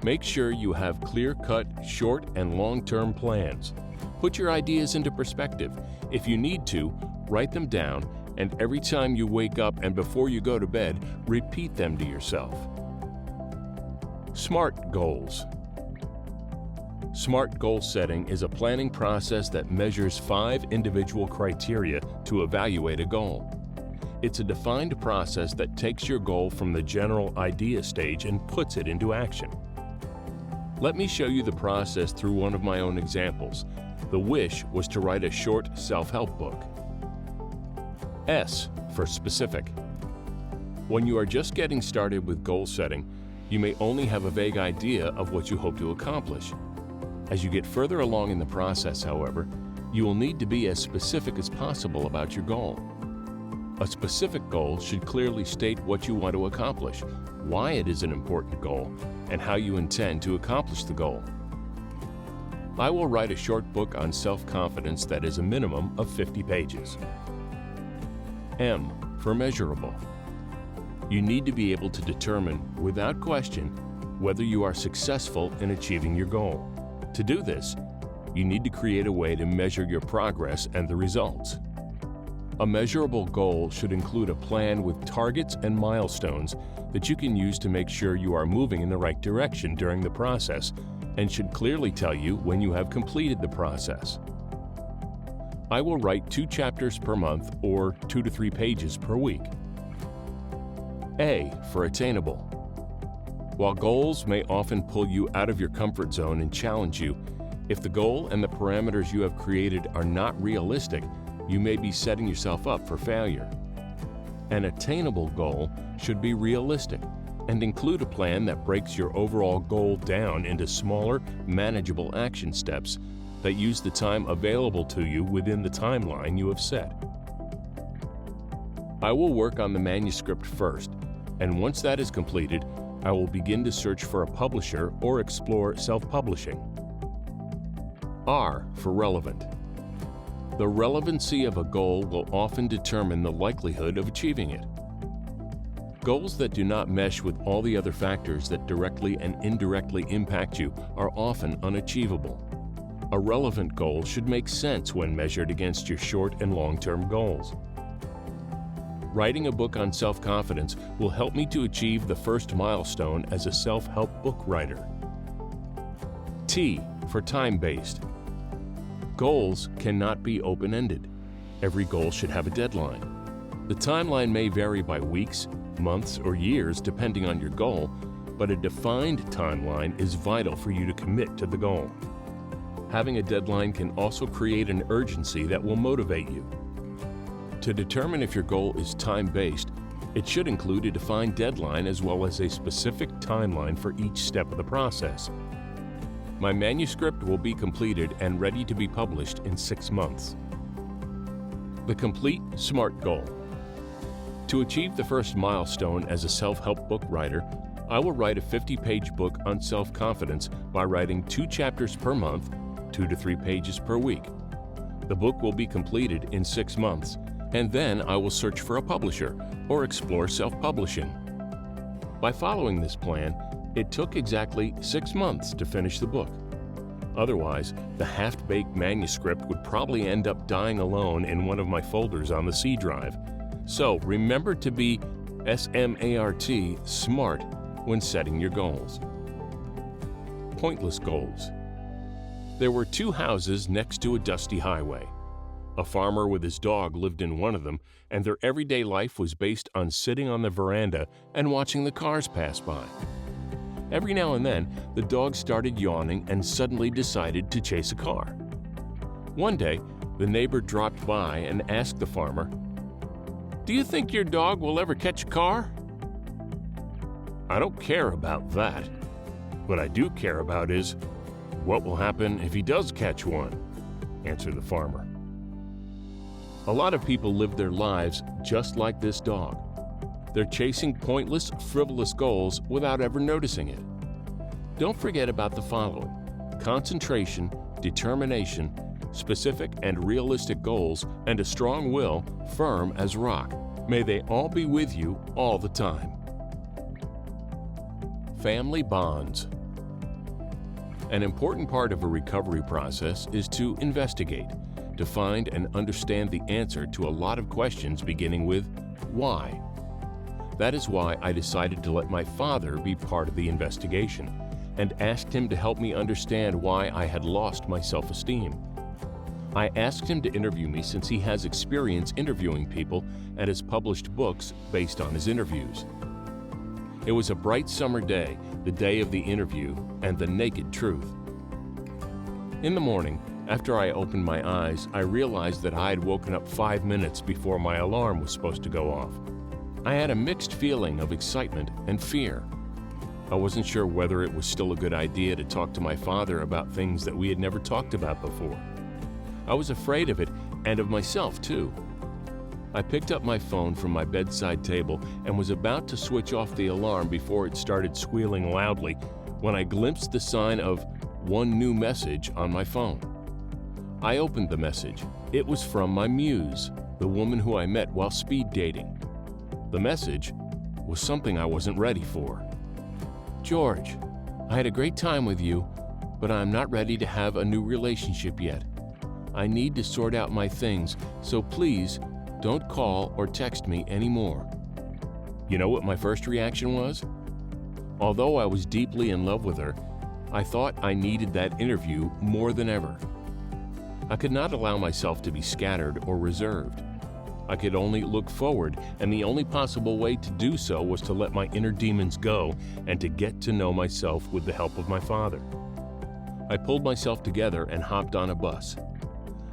[SPEAKER 1] Make sure you have clear-cut, short and long-term plans. Put your ideas into perspective. If you need to, write them down, and every time you wake up and before you go to bed, repeat them to yourself. SMART goals. SMART goal setting is a planning process that measures 5 individual criteria to evaluate a goal. It's a defined process that takes your goal from the general idea stage and puts it into action. Let me show you the process through one of my own examples. The wish was to write a short self-help book. S for specific. When you are just getting started with goal setting, you may only have a vague idea of what you hope to accomplish. As you get further along in the process, however, you will need to be as specific as possible about your goal. A specific goal should clearly state what you want to accomplish, why it is an important goal, and how you intend to accomplish the goal. I will write a short book on self-confidence that is a minimum of 50 pages. M for measurable. You need to be able to determine, without question, whether you are successful in achieving your goal. To do this, you need to create a way to measure your progress and the results. A measurable goal should include a plan with targets and milestones that you can use to make sure you are moving in the right direction during the process, and should clearly tell you when you have completed the process. I will write 2 chapters per month or 2 to 3 pages per week. A for attainable. While goals may often pull you out of your comfort zone and challenge you, if the goal and the parameters you have created are not realistic, you may be setting yourself up for failure. An attainable goal should be realistic and include a plan that breaks your overall goal down into smaller, manageable action steps that use the time available to you within the timeline you have set. I will work on the manuscript first, and once that is completed, I will begin to search for a publisher or explore self-publishing. R for relevant. The relevancy of a goal will often determine the likelihood of achieving it. Goals that do not mesh with all the other factors that directly and indirectly impact you are often unachievable. A relevant goal should make sense when measured against your short and long-term goals. Writing a book on self-confidence will help me to achieve the first milestone as a self-help book writer. T for time-based. Goals cannot be open-ended. Every goal should have a deadline. The timeline may vary by weeks, months, or years depending on your goal, but a defined timeline is vital for you to commit to the goal. Having a deadline can also create an urgency that will motivate you. To determine if your goal is time-based, it should include a defined deadline as well as a specific timeline for each step of the process. My manuscript will be completed and ready to be published in 6 months. The complete SMART goal. To achieve the first milestone as a self-help book writer, I will write a 50-page book on self-confidence by writing 2 chapters per month, 2 to 3 pages per week. The book will be completed in 6 months, and then I will search for a publisher or explore self-publishing. By following this plan, it took exactly 6 months to finish the book. Otherwise, the half-baked manuscript would probably end up dying alone in one of my folders on the C drive. So remember to be SMART when setting your goals. Pointless goals. There were 2 houses next to a dusty highway. A farmer with his dog lived in one of them, and their everyday life was based on sitting on the veranda and watching the cars pass by. Every now and then, the dog started yawning and suddenly decided to chase a car. One day, the neighbor dropped by and asked the farmer, "Do you think your dog will ever catch a car?" "I don't care about that. What I do care about is, what will happen if he does catch one?" answered the farmer. A lot of people live their lives just like this dog. They're chasing pointless, frivolous goals without ever noticing it. Don't forget about the following: concentration, determination, specific and realistic goals, and a strong will, firm as rock. May they all be with you all the time. Family bonds. An important part of a recovery process is to investigate, to find and understand the answer to a lot of questions beginning with why. That is why I decided to let my father be part of the investigation and asked him to help me understand why I had lost my self-esteem. I asked him to interview me since he has experience interviewing people and has published books based on his interviews. It was a bright summer day, the day of the interview, and the naked truth. In the morning, after I opened my eyes, I realized that I had woken up 5 minutes before my alarm was supposed to go off. I had a mixed feeling of excitement and fear. I wasn't sure whether it was still a good idea to talk to my father about things that we had never talked about before. I was afraid of it and of myself, too. I picked up my phone from my bedside table and was about to switch off the alarm before it started squealing loudly when I glimpsed the sign of "One New Message" on my phone. I opened the message. It was from my muse, the woman who I met while speed dating. The message was something I wasn't ready for. "George, I had a great time with you, but I'm not ready to have a new relationship yet. I need to sort out my things, so please don't call or text me anymore." You know what my first reaction was? Although I was deeply in love with her, I thought I needed that interview more than ever. I could not allow myself to be scattered or reserved. I could only look forward, and the only possible way to do so was to let my inner demons go and to get to know myself with the help of my father. I pulled myself together and hopped on a bus.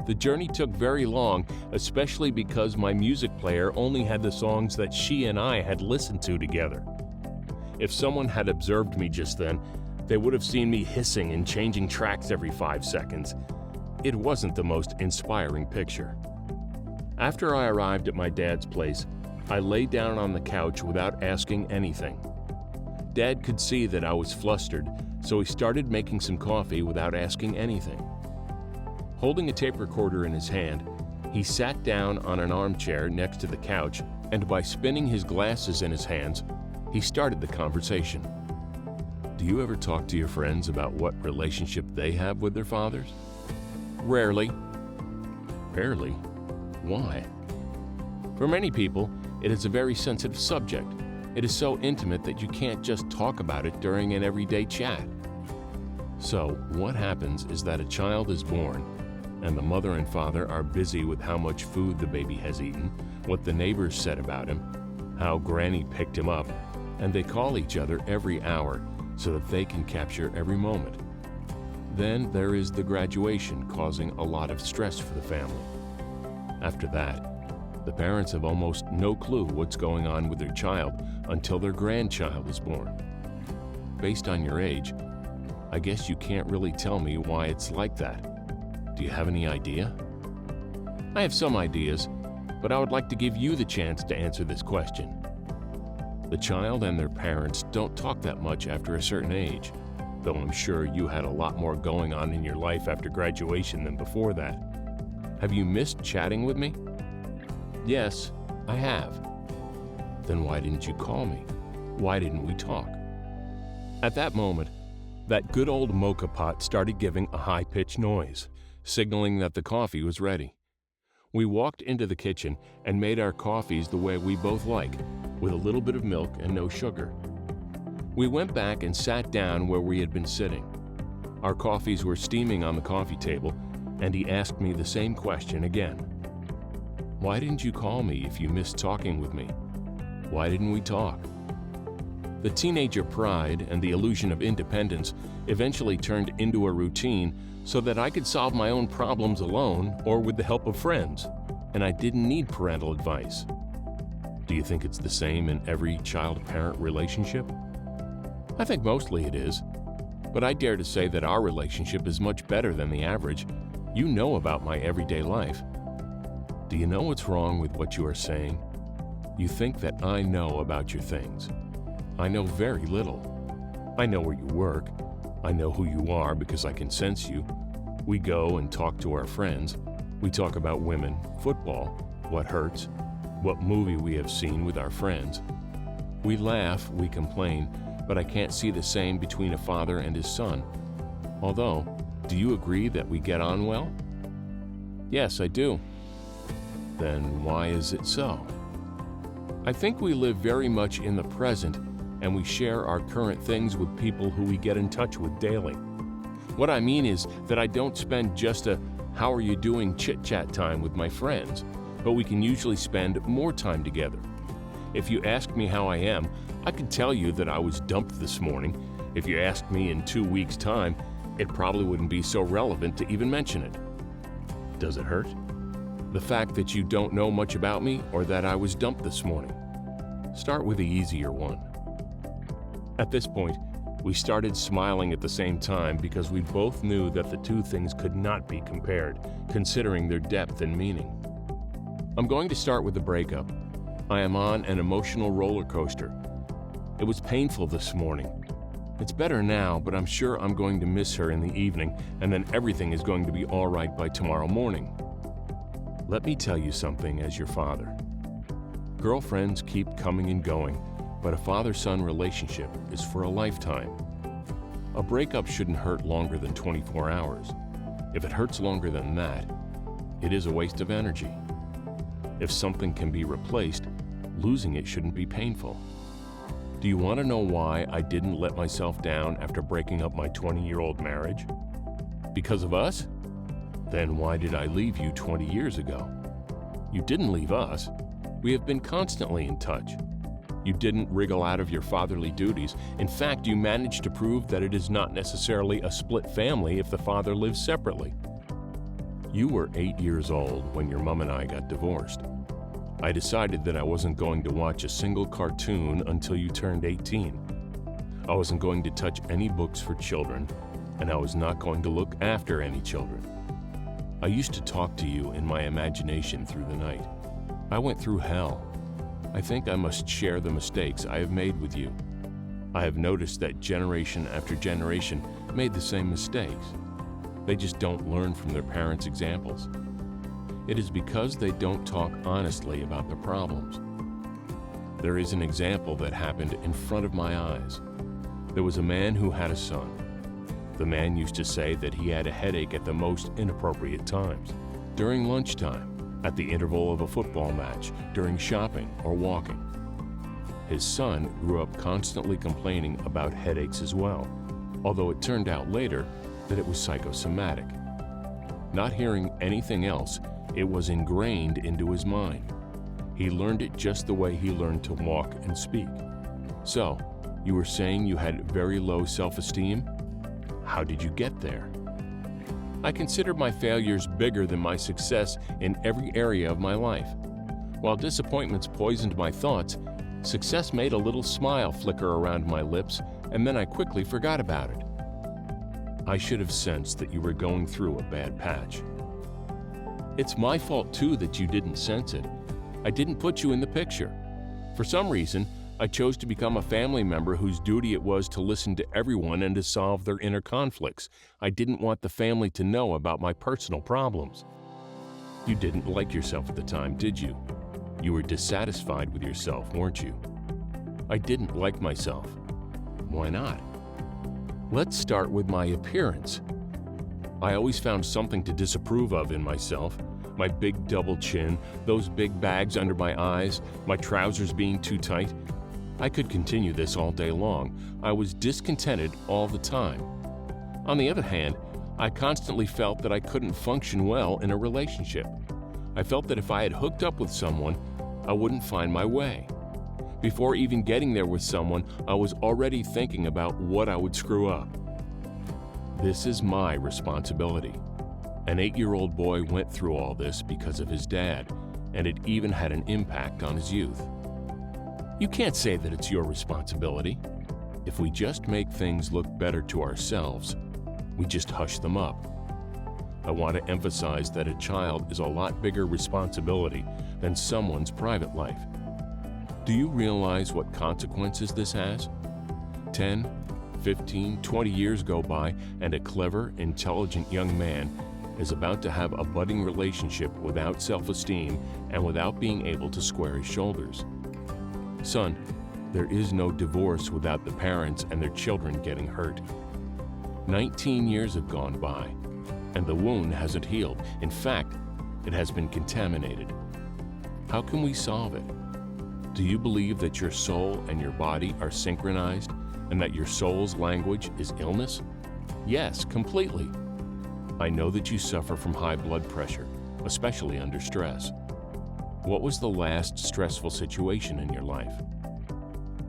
[SPEAKER 1] The journey took very long, especially because my music player only had the songs that she and I had listened to together. If someone had observed me just then, they would have seen me hissing and changing tracks every 5 seconds. It wasn't the most inspiring picture. After I arrived at my dad's place, I lay down on the couch without asking anything. Dad could see that I was flustered, so he started making some coffee without asking anything. Holding a tape recorder in his hand, he sat down on an armchair next to the couch and by spinning his glasses in his hands, he started the conversation. Do you ever talk to your friends about what relationship they have with their fathers? Rarely. Rarely? Why? For many people, it is a very sensitive subject. It is so intimate that you can't just talk about it during an everyday chat. So, what happens is that a child is born, and the mother and father are busy with how much food the baby has eaten, what the neighbors said about him, how Granny picked him up, and they call each other every hour so that they can capture every moment. Then there is the graduation, causing a lot of stress for the family. After that, the parents have almost no clue what's going on with their child until their grandchild is born. Based on your age, I guess you can't really tell me why it's like that. Do you have any idea? I have some ideas, but I would like to give you the chance to answer this question. The child and their parents don't talk that much after a certain age, though I'm sure you had a lot more going on in your life after graduation than before that. Have you missed chatting with me? Yes, I have. Then why didn't you call me? Why didn't we talk? At that moment, that good old mocha pot started giving a high-pitched noise, signaling that the coffee was ready. We walked into the kitchen and made our coffees the way we both like, with a little bit of milk and no sugar. We went back and sat down where we had been sitting. Our coffees were steaming on the coffee table, and he asked me the same question again. Why didn't you call me if you missed talking with me? Why didn't we talk? The teenager pride and the illusion of independence eventually turned into a routine so that I could solve my own problems alone or with the help of friends, and I didn't need parental advice. Do you think it's the same in every child-parent relationship? I think mostly it is, but I dare to say that our relationship is much better than the average. You know about my everyday life. Do you know what's wrong with what you are saying? You think that I know about your things. I know very little. I know where you work. I know who you are because I can sense you. We go and talk to our friends. We talk about women, football, what hurts, what movie we have seen with our friends. We laugh, we complain, but I can't see the same between a father and his son. Although, do you agree that we get on well? Yes, I do. Then why is it so? I think we live very much in the present, and we share our current things with people who we get in touch with daily. What I mean is that I don't spend just a "how are you doing" chit-chat time with my friends, but we can usually spend more time together. If you ask me how I am, I could tell you that I was dumped this morning. If you asked me in 2 weeks' time, it probably wouldn't be so relevant to even mention it. Does it hurt? The fact that you don't know much about me or that I was dumped this morning? Start with the easier one. At this point, we started smiling at the same time because we both knew that the two things could not be compared, considering their depth and meaning. I'm going to start with the breakup. I am on an emotional roller coaster. It was painful this morning. It's better now, but I'm sure I'm going to miss her in the evening, and then everything is going to be all right by tomorrow morning. Let me tell you something as your father. Girlfriends keep coming and going, but a father-son relationship is for a lifetime. A breakup shouldn't hurt longer than 24 hours. If it hurts longer than that, it is a waste of energy. If something can be replaced, losing it shouldn't be painful. Do you want to know why I didn't let myself down after breaking up my 20-year-old marriage? Because of us? Then why did I leave you 20 years ago? You didn't leave us. We have been constantly in touch. You didn't wriggle out of your fatherly duties. In fact, you managed to prove that it is not necessarily a split family if the father lives separately. You were 8 years old when your mom and I got divorced. I decided that I wasn't going to watch a single cartoon until you turned 18. I wasn't going to touch any books for children, and I was not going to look after any children. I used to talk to you in my imagination through the night. I went through hell. I think I must share the mistakes I have made with you. I have noticed that generation after generation made the same mistakes. They just don't learn from their parents' examples. It is because they don't talk honestly about their problems. There is an example that happened in front of my eyes. There was a man who had a son. The man used to say that he had a headache at the most inappropriate times. During lunchtime, at the interval of a football match, during shopping or walking. His son grew up constantly complaining about headaches as well, although it turned out later that it was psychosomatic. Not hearing anything else, it was ingrained into his mind. He learned it just the way he learned to walk and speak. So, you were saying you had very low self-esteem? How did you get there? I considered my failures bigger than my success in every area of my life. While disappointments poisoned my thoughts, success made a little smile flicker around my lips, and then I quickly forgot about it. I should have sensed that you were going through a bad patch. It's my fault too that you didn't sense it. I didn't put you in the picture. For some reason, I chose to become a family member whose duty it was to listen to everyone and to solve their inner conflicts. I didn't want the family to know about my personal problems. You didn't like yourself at the time, did you? You were dissatisfied with yourself, weren't you? I didn't like myself. Why not? Let's start with my appearance. I always found something to disapprove of in myself. My big double chin, those big bags under my eyes, my trousers being too tight. I could continue this all day long. I was discontented all the time. On the other hand, I constantly felt that I couldn't function well in a relationship. I felt that if I had hooked up with someone, I wouldn't find my way. Before even getting there with someone, I was already thinking about what I would screw up. This is my responsibility. An 8-year-old boy went through all this because of his dad, and it even had an impact on his youth. You can't say that it's your responsibility. If we just make things look better to ourselves, we just hush them up. I want to emphasize that a child is a lot bigger responsibility than someone's private life. Do you realize what consequences this has? 10, 15, 20 years go by and a clever, intelligent young man is about to have a budding relationship without self-esteem and without being able to square his shoulders. Son, there is no divorce without the parents and their children getting hurt. 19 years have gone by, and the wound hasn't healed. In fact, it has been contaminated. How can we solve it? Do you believe that your soul and your body are synchronized and that your soul's language is illness? Yes, completely. I know that you suffer from high blood pressure, especially under stress. What was the last stressful situation in your life?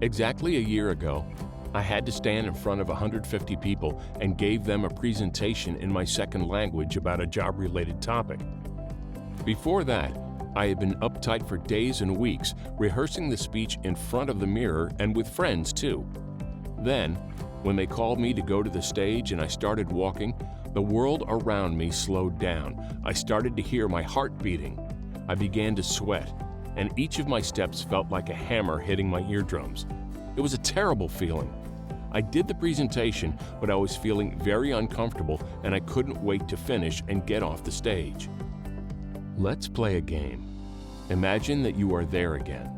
[SPEAKER 1] Exactly a year ago, I had to stand in front of 150 people and gave them a presentation in my second language about a job-related topic. Before that, I had been uptight for days and weeks, rehearsing the speech in front of the mirror and with friends too. Then, when they called me to go to the stage and I started walking, the world around me slowed down. I started to hear my heart beating. I began to sweat, and each of my steps felt like a hammer hitting my eardrums. It was a terrible feeling. I did the presentation, but I was feeling very uncomfortable and I couldn't wait to finish and get off the stage. Let's play a game. Imagine that you are there again.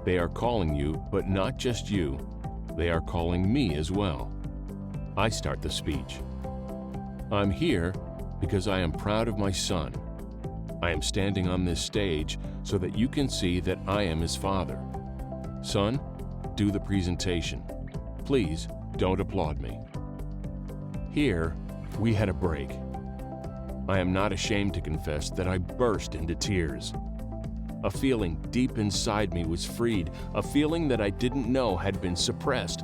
[SPEAKER 1] They are calling you, but not just you. They are calling me as well. I start the speech. I'm here because I am proud of my son. I am standing on this stage so that you can see that I am his father. Son, do the presentation. Please don't applaud me. Here, we had a break. I am not ashamed to confess that I burst into tears. A feeling deep inside me was freed, a feeling that I didn't know had been suppressed.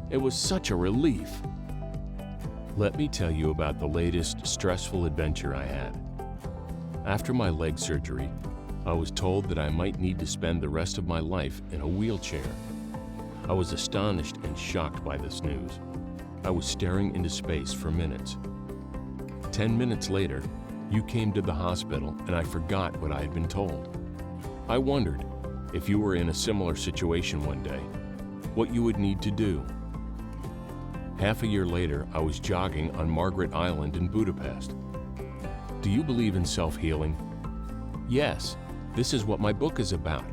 [SPEAKER 1] It was such a relief. Let me tell you about the latest stressful adventure I had. After my leg surgery, I was told that I might need to spend the rest of my life in a wheelchair. I was astonished and shocked by this news. I was staring into space for minutes. 10 minutes later, you came to the hospital and I forgot what I had been told. I wondered, if you were in a similar situation one day, what you would need to do. Half a year later, I was jogging on Margaret Island in Budapest. Do you believe in self-healing? Yes, this is what my book is about.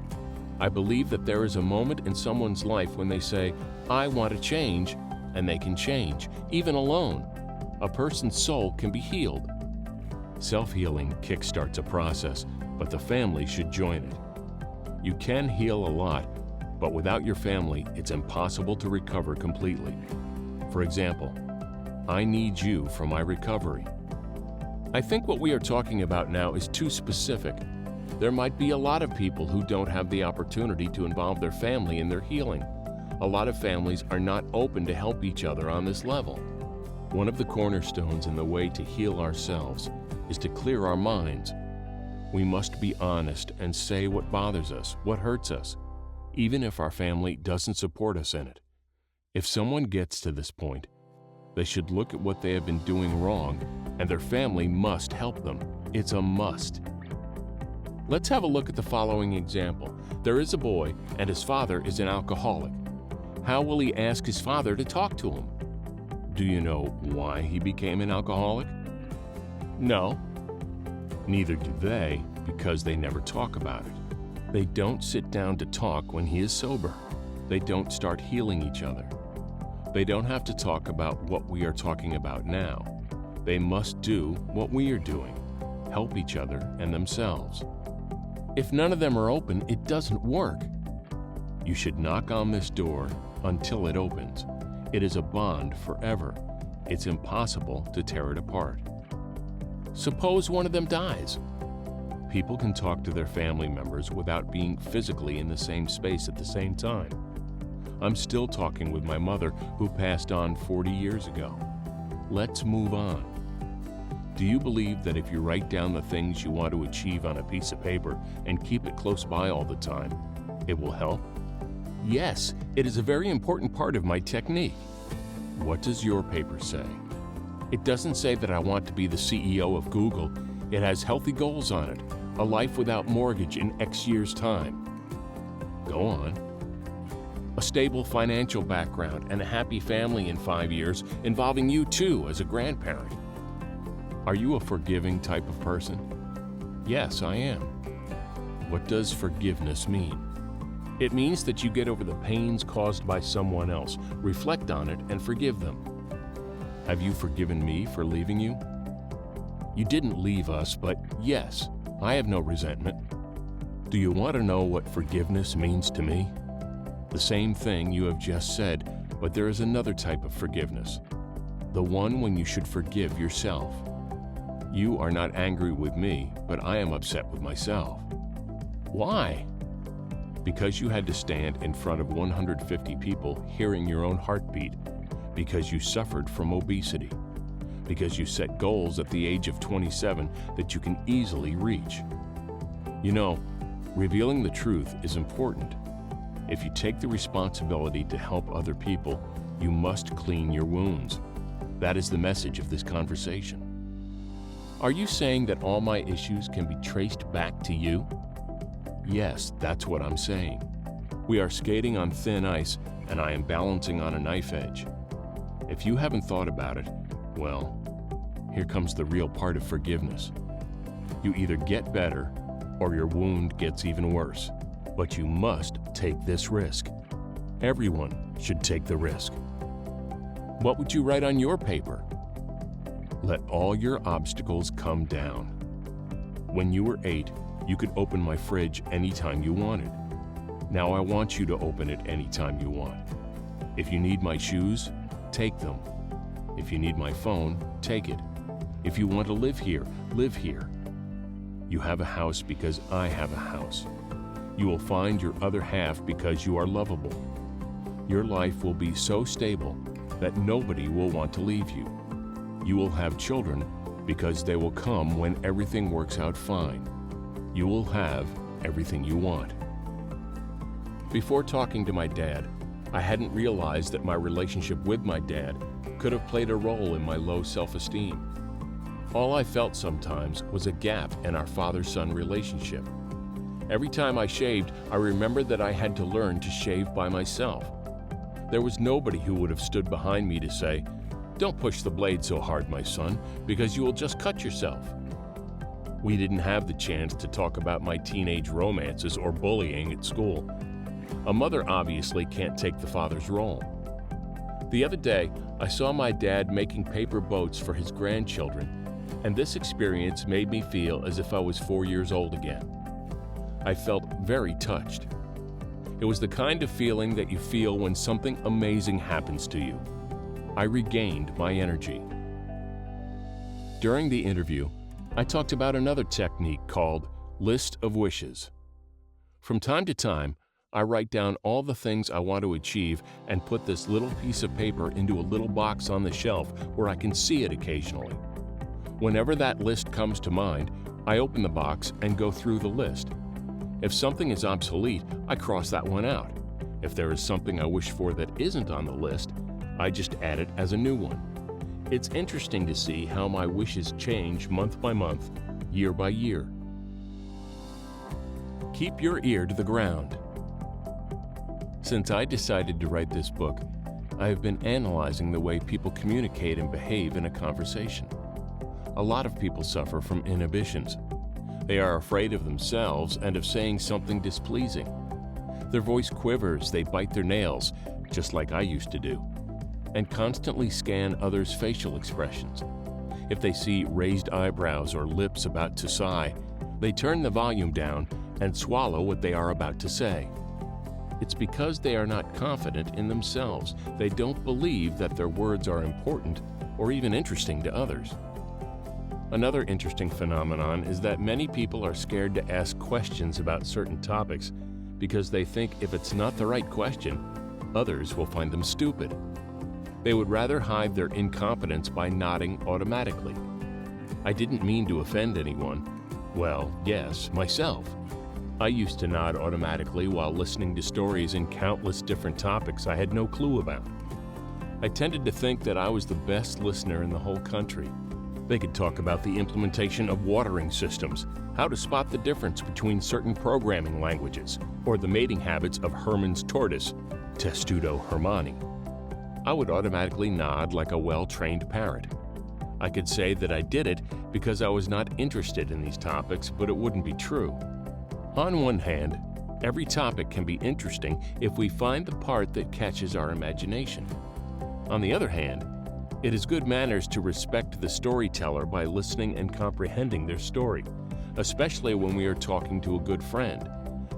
[SPEAKER 1] I believe that there is a moment in someone's life when they say, I want to change, and they can change, even alone. A person's soul can be healed. Self-healing kickstarts a process, but the family should join it. You can heal a lot, but without your family, it's impossible to recover completely. For example, I need you for my recovery. I think what we are talking about now is too specific. There might be a lot of people who don't have the opportunity to involve their family in their healing. A lot of families are not open to help each other on this level. One of the cornerstones in the way to heal ourselves is to clear our minds. We must be honest and say what bothers us, what hurts us, even if our family doesn't support us in it. If someone gets to this point, they should look at what they have been doing wrong, and their family must help them. It's a must. Let's have a look at the following example. There is a boy, and his father is an alcoholic. How will he ask his father to talk to him? Do you know why he became an alcoholic? No. Neither do they, because they never talk about it. They don't sit down to talk when he is sober. They don't start healing each other. They don't have to talk about what we are talking about now. They must do what we are doing, help each other and themselves. If none of them are open, it doesn't work. You should knock on this door until it opens. It is a bond forever. It's impossible to tear it apart. Suppose one of them dies. People can talk to their family members without being physically in the same space at the same time. I'm still talking with my mother, who passed on 40 years ago. Let's move on. Do you believe that if you write down the things you want to achieve on a piece of paper and keep it close by all the time, it will help? Yes, it is a very important part of my technique. What does your paper say? It doesn't say that I want to be the CEO of Google. It has healthy goals on it, a life without mortgage in X years' time. Go on. A stable financial background and a happy family in 5 years, involving you too as a grandparent. Are you a forgiving type of person? Yes, I am. What does forgiveness mean? It means that you get over the pains caused by someone else, reflect on it, and forgive them. Have you forgiven me for leaving you? You didn't leave us, but yes, I have no resentment. Do you want to know what forgiveness means to me? The same thing you have just said, but there is another type of forgiveness. The one when you should forgive yourself. You are not angry with me, but I am upset with myself. Why? Because you had to stand in front of 150 people hearing your own heartbeat, because you suffered from obesity, because you set goals at the age of 27 that you can easily reach. You know, revealing the truth is important. If you take the responsibility to help other people, you must clean your wounds. That is the message of this conversation. Are you saying that all my issues can be traced back to you? Yes, that's what I'm saying. We are skating on thin ice, and I am balancing on a knife edge. If you haven't thought about it, well, here comes the real part of forgiveness. You either get better, or your wound gets even worse. But you must take this risk. Everyone should take the risk. What would you write on your paper? Let all your obstacles come down. When you were 8, you could open my fridge anytime you wanted. Now I want you to open it anytime you want. If you need my shoes, take them. If you need my phone, take it. If you want to live here, live here. You have a house because I have a house. You will find your other half because you are lovable. Your life will be so stable that nobody will want to leave you. You will have children because they will come when everything works out fine. You will have everything you want. Before talking to my dad, I hadn't realized that my relationship with my dad could have played a role in my low self-esteem. All I felt sometimes was a gap in our father-son relationship. Every time I shaved, I remembered that I had to learn to shave by myself. There was nobody who would have stood behind me to say, "Don't push the blade so hard, my son, because you will just cut yourself." We didn't have the chance to talk about my teenage romances or bullying at school. A mother obviously can't take the father's role. The other day, I saw my dad making paper boats for his grandchildren, and this experience made me feel as if I was 4 years old again. I felt very touched. It was the kind of feeling that you feel when something amazing happens to you. I regained my energy. During the interview, I talked about another technique called list of wishes. From time to time, I write down all the things I want to achieve and put this little piece of paper into a little box on the shelf where I can see it occasionally. Whenever that list comes to mind, I open the box and go through the list. If something is obsolete, I cross that one out. If there is something I wish for that isn't on the list, I just add it as a new one. It's interesting to see how my wishes change month by month, year by year. Keep your ear to the ground. Since I decided to write this book, I have been analyzing the way people communicate and behave in a conversation. A lot of people suffer from inhibitions. They are afraid of themselves and of saying something displeasing. Their voice quivers, they bite their nails, just like I used to do, and constantly scan others' facial expressions. If they see raised eyebrows or lips about to sigh, they turn the volume down and swallow what they are about to say. It's because they are not confident in themselves. They don't believe that their words are important or even interesting to others. Another interesting phenomenon is that many people are scared to ask questions about certain topics because they think if it's not the right question, others will find them stupid. They would rather hide their incompetence by nodding automatically. I didn't mean to offend anyone. Well, yes, myself. I used to nod automatically while listening to stories in countless different topics I had no clue about. I tended to think that I was the best listener in the whole country. They could talk about the implementation of watering systems, how to spot the difference between certain programming languages, or the mating habits of Herman's tortoise, Testudo hermanni. I would automatically nod like a well-trained parrot. I could say that I did it because I was not interested in these topics, but it wouldn't be true. On one hand, every topic can be interesting if we find the part that catches our imagination. On the other hand, it is good manners to respect the storyteller by listening and comprehending their story, especially when we are talking to a good friend,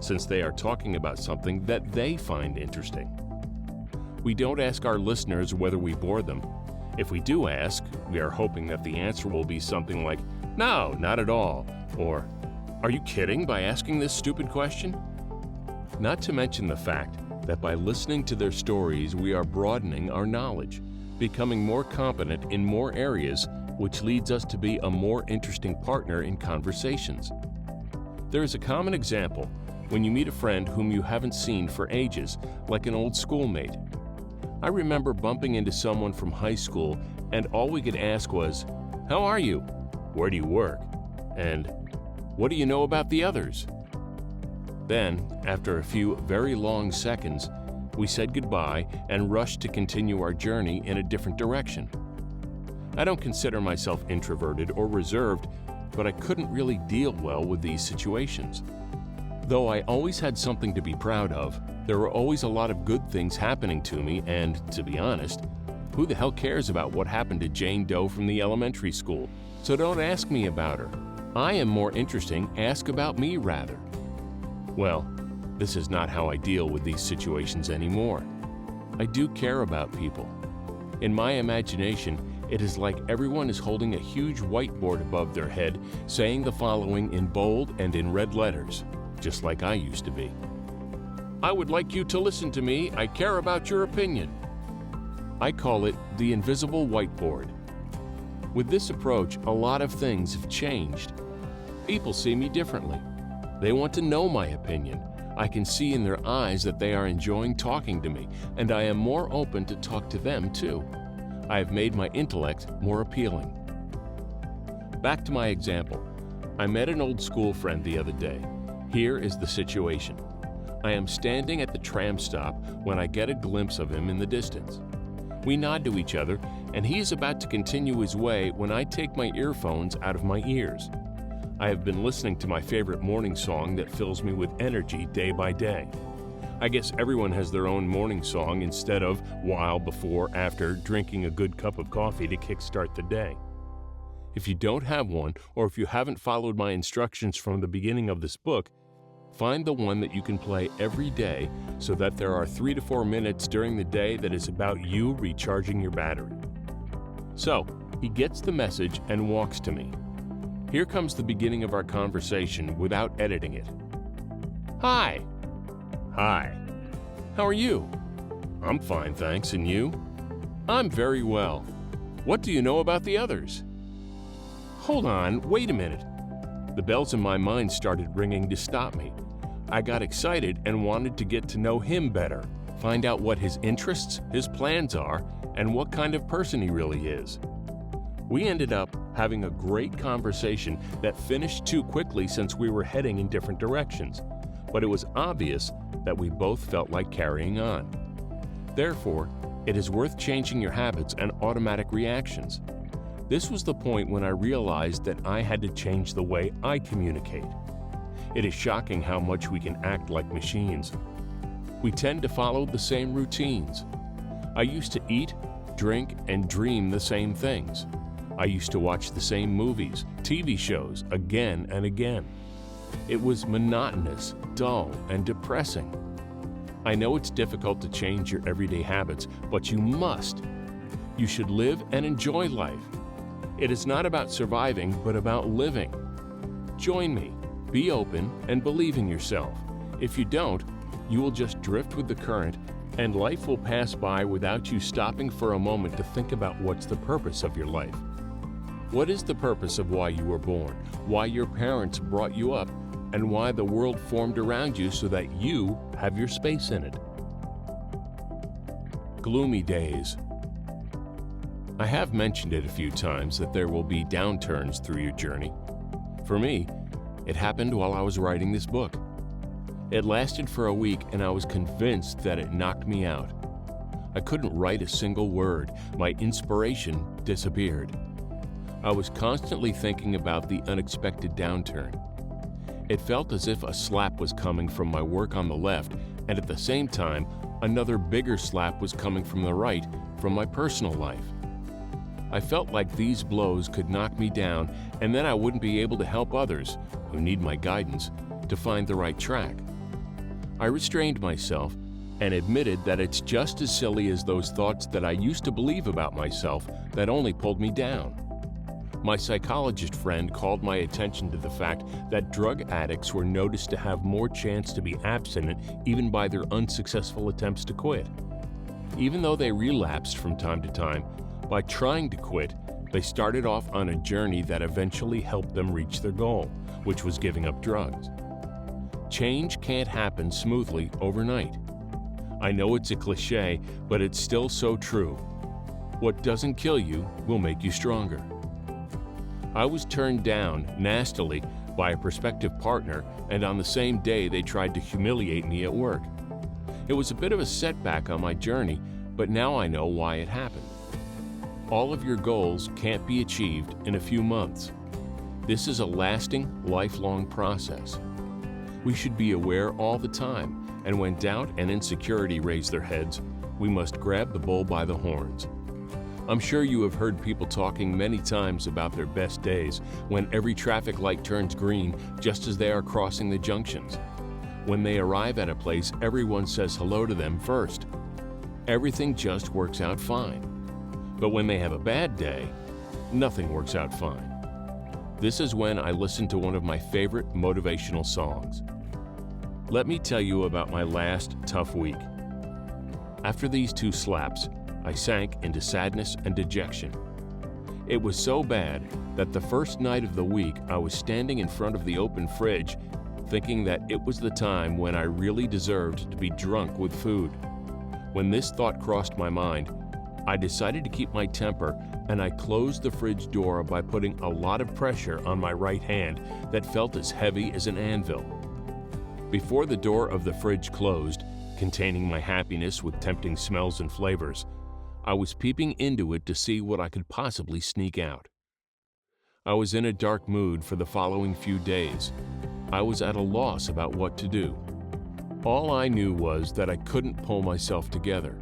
[SPEAKER 1] since they are talking about something that they find interesting. We don't ask our listeners whether we bore them. If we do ask, we are hoping that the answer will be something like, "No, not at all," or "Are you kidding by asking this stupid question?" Not to mention the fact that by listening to their stories, we are broadening our knowledge, becoming more competent in more areas, which leads us to be a more interesting partner in conversations. There is a common example when you meet a friend whom you haven't seen for ages, like an old schoolmate. I remember bumping into someone from high school, and all we could ask was, "How are you? Where do you work? And what do you know about the others?" Then, after a few very long seconds, we said goodbye and rushed to continue our journey in a different direction. I don't consider myself introverted or reserved, but I couldn't really deal well with these situations. Though I always had something to be proud of, there were always a lot of good things happening to me, and, to be honest, who the hell cares about what happened to Jane Doe from the elementary school? So don't ask me about her. I am more interesting, ask about me rather. Well, this is not how I deal with these situations anymore. I do care about people. In my imagination, it is like everyone is holding a huge whiteboard above their head saying the following in bold and in red letters, just like I used to be. "I would like you to listen to me. I care about your opinion." I call it the invisible whiteboard. With this approach, a lot of things have changed. People see me differently. They want to know my opinion. I can see in their eyes that they are enjoying talking to me, and I am more open to talk to them too. I have made my intellect more appealing. Back to my example. I met an old school friend the other day. Here is the situation. I am standing at the tram stop when I get a glimpse of him in the distance. We nod to each other, and he is about to continue his way when I take my earphones out of my ears. I have been listening to my favorite morning song that fills me with energy day by day. I guess everyone has their own morning song instead of while, before, after drinking a good cup of coffee to kickstart the day. If you don't have one, or if you haven't followed my instructions from the beginning of this book, find the one that you can play every day so that there are 3 to 4 minutes during the day that is about you recharging your battery. So, he gets the message and walks to me. Here comes the beginning of our conversation without editing it. Hi. Hi. How are you? I'm fine, thanks. And you? I'm very well. What do you know about the others? Hold on, wait a minute. The bells in my mind started ringing to stop me. I got excited and wanted to get to know him better, find out what his interests, his plans are, and what kind of person he really is. We ended up having a great conversation that finished too quickly since we were heading in different directions, but it was obvious that we both felt like carrying on. Therefore, it is worth changing your habits and automatic reactions. This was the point when I realized that I had to change the way I communicate. It is shocking how much we can act like machines. We tend to follow the same routines. I used to eat, drink, and dream the same things. I used to watch the same movies, TV shows, again and again. It was monotonous, dull, and depressing. I know it's difficult to change your everyday habits, but you must. You should live and enjoy life. It is not about surviving, but about living. Join me, be open, and believe in yourself. If you don't, you will just drift with the current, and life will pass by without you stopping for a moment to think about what's the purpose of your life. What is the purpose of why you were born, why your parents brought you up, and why the world formed around you so that you have your space in it? Gloomy days. I have mentioned it a few times that there will be downturns through your journey. For me, it happened while I was writing this book. It lasted for a week and I was convinced that it knocked me out. I couldn't write a single word. My inspiration disappeared. I was constantly thinking about the unexpected downturn. It felt as if a slap was coming from my work on the left, and at the same time, another bigger slap was coming from the right, from my personal life. I felt like these blows could knock me down, and then I wouldn't be able to help others, who need my guidance, to find the right track. I restrained myself and admitted that it's just as silly as those thoughts that I used to believe about myself that only pulled me down. My psychologist friend called my attention to the fact that drug addicts were noticed to have more chance to be abstinent even by their unsuccessful attempts to quit. Even though they relapsed from time to time, by trying to quit, they started off on a journey that eventually helped them reach their goal, which was giving up drugs. Change can't happen smoothly overnight. I know it's a cliche, but it's still so true. What doesn't kill you will make you stronger. I was turned down nastily by a prospective partner, and on the same day they tried to humiliate me at work. It was a bit of a setback on my journey, but now I know why it happened. All of your goals can't be achieved in a few months. This is a lasting, lifelong process. We should be aware all the time, and when doubt and insecurity raise their heads, we must grab the bull by the horns. I'm sure you have heard people talking many times about their best days, when every traffic light turns green just as they are crossing the junctions. When they arrive at a place, everyone says hello to them first. Everything just works out fine. But when they have a bad day, nothing works out fine. This is when I listen to one of my favorite motivational songs. Let me tell you about my last tough week. After these 2 slaps, I sank into sadness and dejection. It was so bad that the first night of the week I was standing in front of the open fridge thinking that it was the time when I really deserved to be drunk with food. When this thought crossed my mind, I decided to keep my temper and I closed the fridge door by putting a lot of pressure on my right hand that felt as heavy as an anvil. Before the door of the fridge closed, containing my happiness with tempting smells and flavors, I was peeping into it to see what I could possibly sneak out. I was in a dark mood for the following few days. I was at a loss about what to do. All I knew was that I couldn't pull myself together.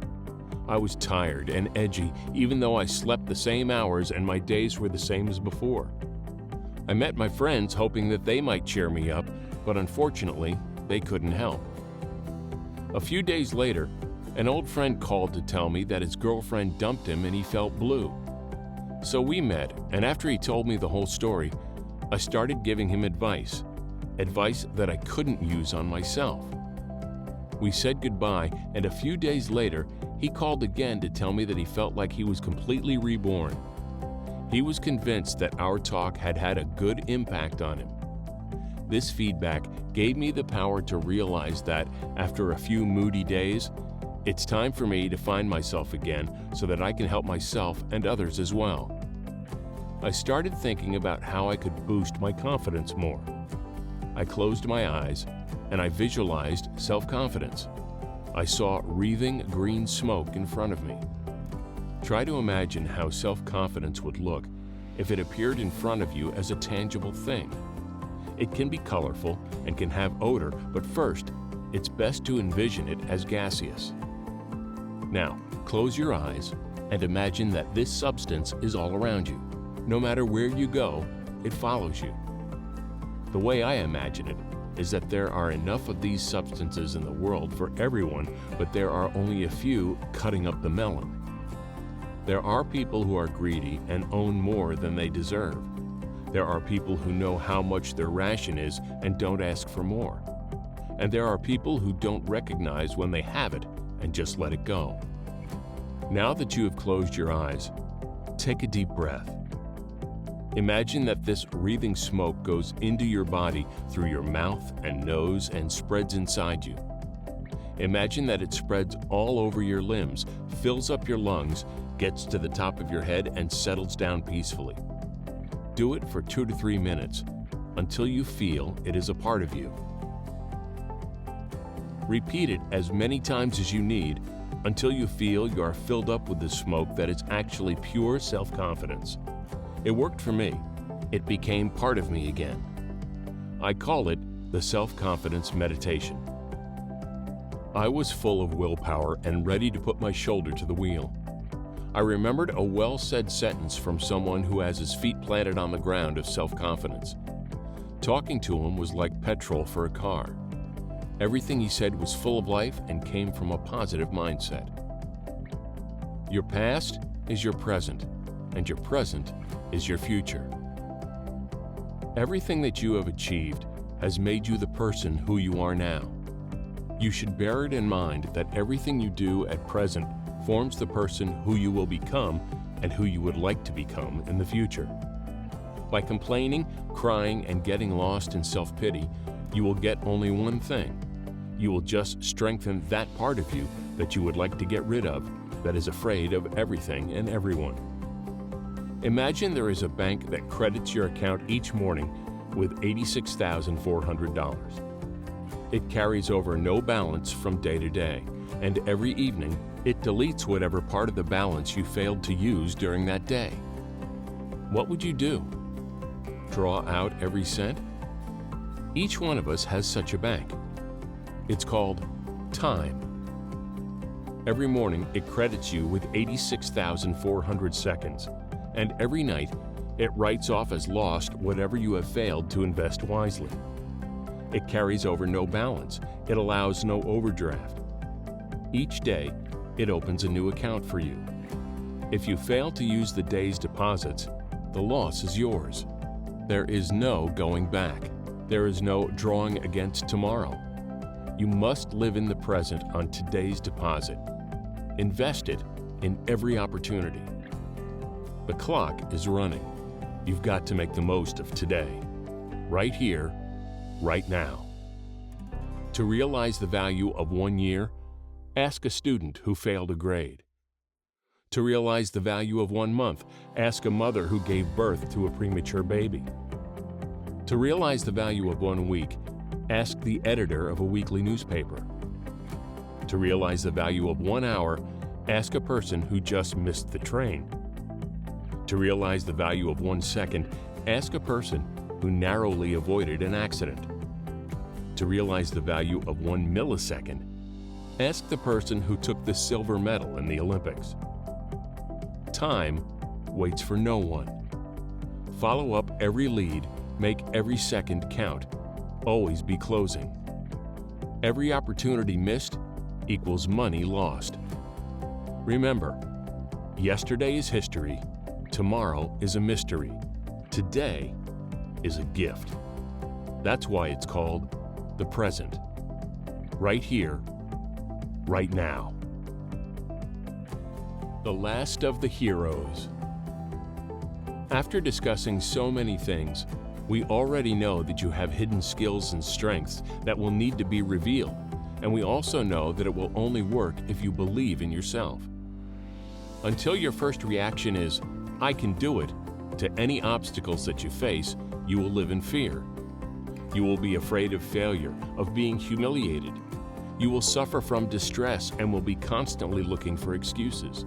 [SPEAKER 1] I was tired and edgy, even though I slept the same hours and my days were the same as before. I met my friends hoping that they might cheer me up, but unfortunately, they couldn't help. A few days later, an old friend called to tell me that his girlfriend dumped him and he felt blue. So we met, and after he told me the whole story, I started giving him advice that I couldn't use on myself. We said goodbye, and a few days later, he called again to tell me that he felt like he was completely reborn. He was convinced that our talk had had a good impact on him. This feedback gave me the power to realize that, after a few moody days, it's time for me to find myself again so that I can help myself and others as well. I started thinking about how I could boost my confidence more. I closed my eyes and I visualized self-confidence. I saw wreathing green smoke in front of me. Try to imagine how self-confidence would look if it appeared in front of you as a tangible thing. It can be colorful and can have odor, but first, it's best to envision it as gaseous. Now, close your eyes and imagine that this substance is all around you. No matter where you go, it follows you. The way I imagine it is that there are enough of these substances in the world for everyone, but there are only a few cutting up the melon. There are people who are greedy and own more than they deserve. There are people who know how much their ration is and don't ask for more. And there are people who don't recognize when they have it and just let it go. Now that you have closed your eyes, take a deep breath. Imagine that this wreathing smoke goes into your body through your mouth and nose and spreads inside you. Imagine that it spreads all over your limbs, fills up your lungs, gets to the top of your head, and settles down peacefully. Do it for 2 to 3 minutes until you feel it is a part of you. Repeat it as many times as you need until you feel you are filled up with the smoke that is actually pure self-confidence. It worked for me. It became part of me again. I call it the self-confidence meditation. I was full of willpower and ready to put my shoulder to the wheel. I remembered a well-said sentence from someone who has his feet planted on the ground of self-confidence. Talking to him was like petrol for a car. Everything he said was full of life and came from a positive mindset. Your past is your present, and your present is your future. Everything that you have achieved has made you the person who you are now. You should bear it in mind that everything you do at present forms the person who you will become and who you would like to become in the future. By complaining, crying, and getting lost in self-pity, you will get only one thing. You will just strengthen that part of you that you would like to get rid of, that is afraid of everything and everyone. Imagine there is a bank that credits your account each morning with $86,400. It carries over no balance from day to day, and every evening, it deletes whatever part of the balance you failed to use during that day. What would you do? Draw out every cent? Each one of us has such a bank. It's called time. Every morning, it credits you with 86,400 seconds, and every night, it writes off as lost whatever you have failed to invest wisely. It carries over no balance. It allows no overdraft. Each day, it opens a new account for you. If you fail to use the day's deposits, the loss is yours. There is no going back. There is no drawing against tomorrow. You must live in the present on today's deposit. Invest it in every opportunity. The clock is running. You've got to make the most of today. Right here, right now. To realize the value of 1 year, ask a student who failed a grade. To realize the value of 1 month, ask a mother who gave birth to a premature baby. To realize the value of 1 week, ask the editor of a weekly newspaper. To realize the value of 1 hour, ask a person who just missed the train. To realize the value of 1 second, Ask a person who narrowly avoided an accident. To realize the value of 1 millisecond, ask the person who took the silver medal in the Olympics. Time waits for no one. Follow up every lead, make every second count. Always be closing. Every opportunity missed equals money lost. Remember, yesterday is history, tomorrow is a mystery, today is a gift. That's why it's called the present. Right here, right now. The last of the heroes. After discussing so many things, we already know that you have hidden skills and strengths that will need to be revealed, and we also know that it will only work if you believe in yourself. Until your first reaction is, "I can do it," to any obstacles that you face, you will live in fear. You will be afraid of failure, of being humiliated. You will suffer from distress and will be constantly looking for excuses.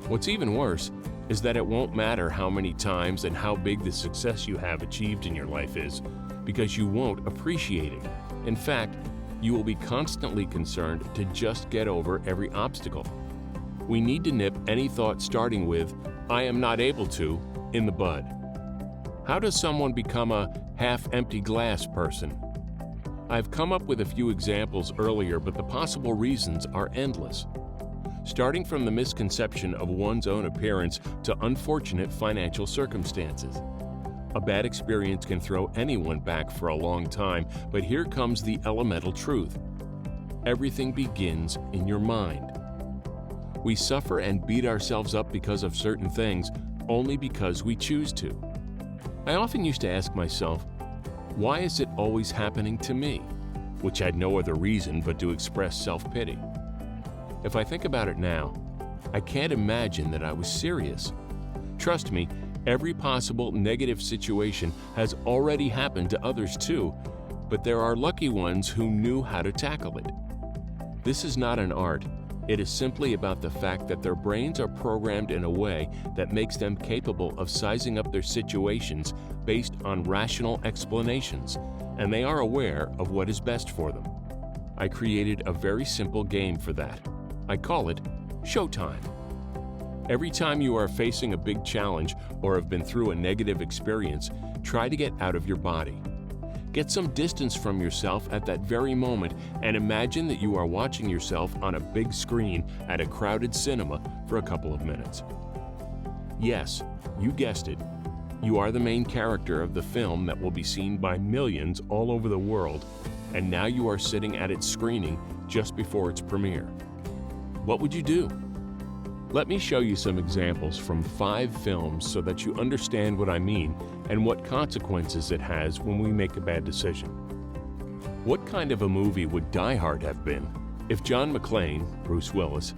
[SPEAKER 1] What's even worse is that it won't matter how many times and how big the success you have achieved in your life is, because you won't appreciate it. In fact, you will be constantly concerned to just get over every obstacle. We need to nip any thought starting with, "I am not able to," in the bud. How does someone become a half-empty glass person? I've come up with a few examples earlier, but the possible reasons are endless. Starting from the misconception of one's own appearance to unfortunate financial circumstances. A bad experience can throw anyone back for a long time, but here comes the elemental truth. Everything begins in your mind. We suffer and beat ourselves up because of certain things only because we choose to. I often used to ask myself, why is it always happening to me? Which had no other reason but to express self-pity. If I think about it now, I can't imagine that I was serious. Trust me, every possible negative situation has already happened to others too, but there are lucky ones who knew how to tackle it. This is not an art. It is simply about the fact that their brains are programmed in a way that makes them capable of sizing up their situations based on rational explanations, and they are aware of what is best for them. I created a very simple game for that. I call it Showtime. Every time you are facing a big challenge or have been through a negative experience, try to get out of your body. Get some distance from yourself at that very moment and imagine that you are watching yourself on a big screen at a crowded cinema for a couple of minutes. Yes, you guessed it. You are the main character of the film that will be seen by millions all over the world, and now you are sitting at its screening just before its premiere. What would you do? Let me show you some examples from 5 films so that you understand what I mean and what consequences it has when we make a bad decision. What kind of a movie would Die Hard have been if John McClane, Bruce Willis,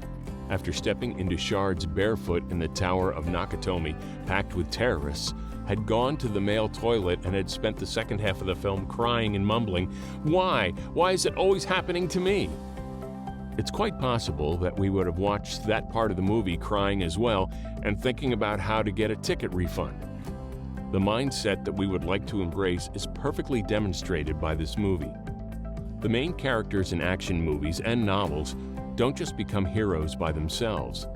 [SPEAKER 1] after stepping into shards barefoot in the Tower of Nakatomi packed with terrorists, had gone to the male toilet and had spent the second half of the film crying and mumbling, "Why? Why is it always happening to me?" It's quite possible that we would have watched that part of the movie crying as well and thinking about how to get a ticket refund. The mindset that we would like to embrace is perfectly demonstrated by this movie. The main characters in action movies and novels don't just become heroes by themselves.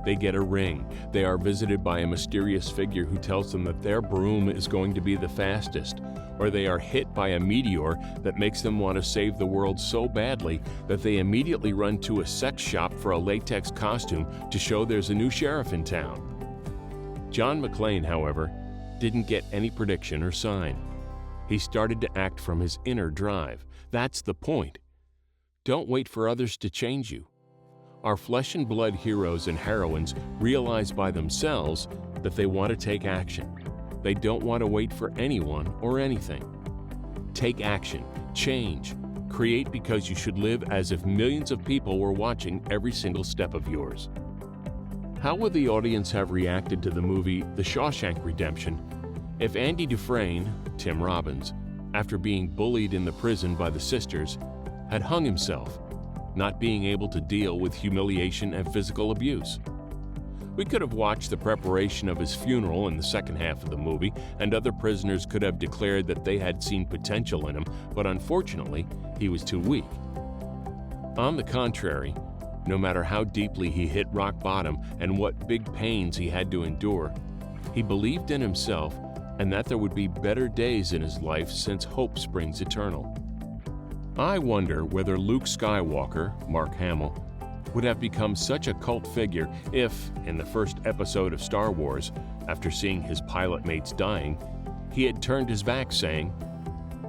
[SPEAKER 1] They get a ring, they are visited by a mysterious figure who tells them that their broom is going to be the fastest, or they are hit by a meteor that makes them want to save the world so badly that they immediately run to a sex shop for a latex costume to show there's a new sheriff in town. John McClane, however, didn't get any prediction or sign. He started to act from his inner drive. That's the point. Don't wait for others to change you. Our flesh and blood heroes and heroines realize by themselves that they want to take action. They don't want to wait for anyone or anything. Take action, change, create because you should live as if millions of people were watching every single step of yours. How would the audience have reacted to the movie The Shawshank Redemption if Andy Dufresne, Tim Robbins, after being bullied in the prison by the sisters, had hung himself, not being able to deal with humiliation and physical abuse? We could have watched the preparation of his funeral in the second half of the movie, and other prisoners could have declared that they had seen potential in him, but unfortunately, he was too weak. On the contrary, no matter how deeply he hit rock bottom and what big pains he had to endure, he believed in himself and that there would be better days in his life, since hope springs eternal. I wonder whether Luke Skywalker, Mark Hamill, would have become such a cult figure if, in the first episode of Star Wars, after seeing his pilot mates dying, he had turned his back saying,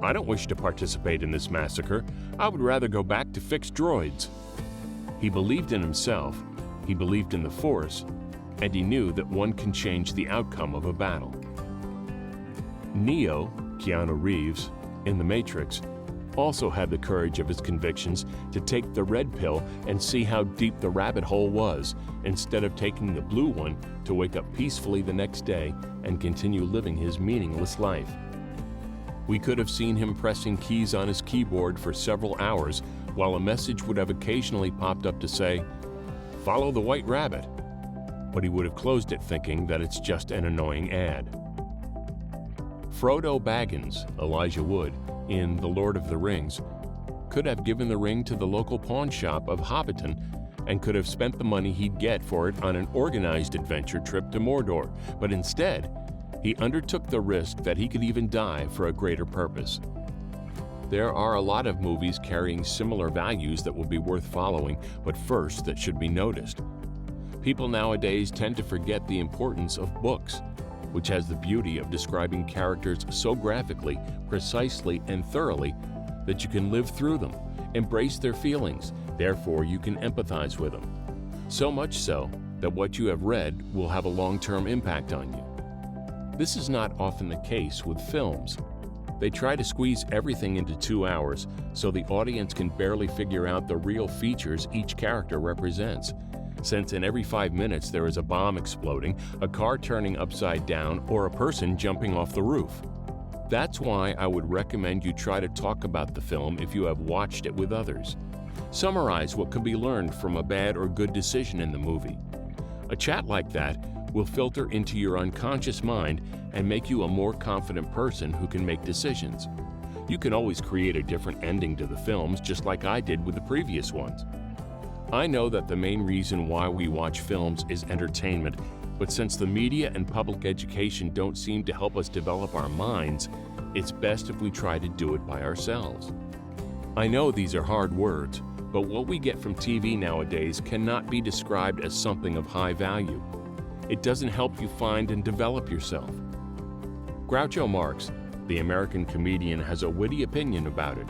[SPEAKER 1] "I don't wish to participate in this massacre. I would rather go back to fix droids." He believed in himself, he believed in the Force, and he knew that one can change the outcome of a battle. Neo, Keanu Reeves, in The Matrix, also had the courage of his convictions to take the red pill and see how deep the rabbit hole was, instead of taking the blue one to wake up peacefully the next day and continue living his meaningless life. We could have seen him pressing keys on his keyboard for several hours, while a message would have occasionally popped up to say, "Follow the white rabbit," but he would have closed it thinking that it's just an annoying ad. Frodo Baggins, Elijah Wood, in The Lord of the Rings, could have given the ring to the local pawn shop of Hobbiton and could have spent the money he'd get for it on an organized adventure trip to Mordor, but instead, he undertook the risk that he could even die for a greater purpose. There are a lot of movies carrying similar values that will be worth following, but first that should be noticed. People nowadays tend to forget the importance of books, which has the beauty of describing characters so graphically, precisely, and thoroughly that you can live through them, embrace their feelings, therefore you can empathize with them. So much so that what you have read will have a long-term impact on you. This is not often the case with films. They try to squeeze everything into 2 hours so the audience can barely figure out the real features each character represents, since in every 5 minutes there is a bomb exploding, a car turning upside down, or a person jumping off the roof. That's why I would recommend you try to talk about the film if you have watched it with others. Summarize what could be learned from a bad or good decision in the movie. A chat like that will filter into your unconscious mind and make you a more confident person who can make decisions. You can always create a different ending to the films, just like I did with the previous ones. I know that the main reason why we watch films is entertainment, but since the media and public education don't seem to help us develop our minds, it's best if we try to do it by ourselves. I know these are hard words, but what we get from TV nowadays cannot be described as something of high value. It doesn't help you find and develop yourself. Groucho Marx, the American comedian, has a witty opinion about it.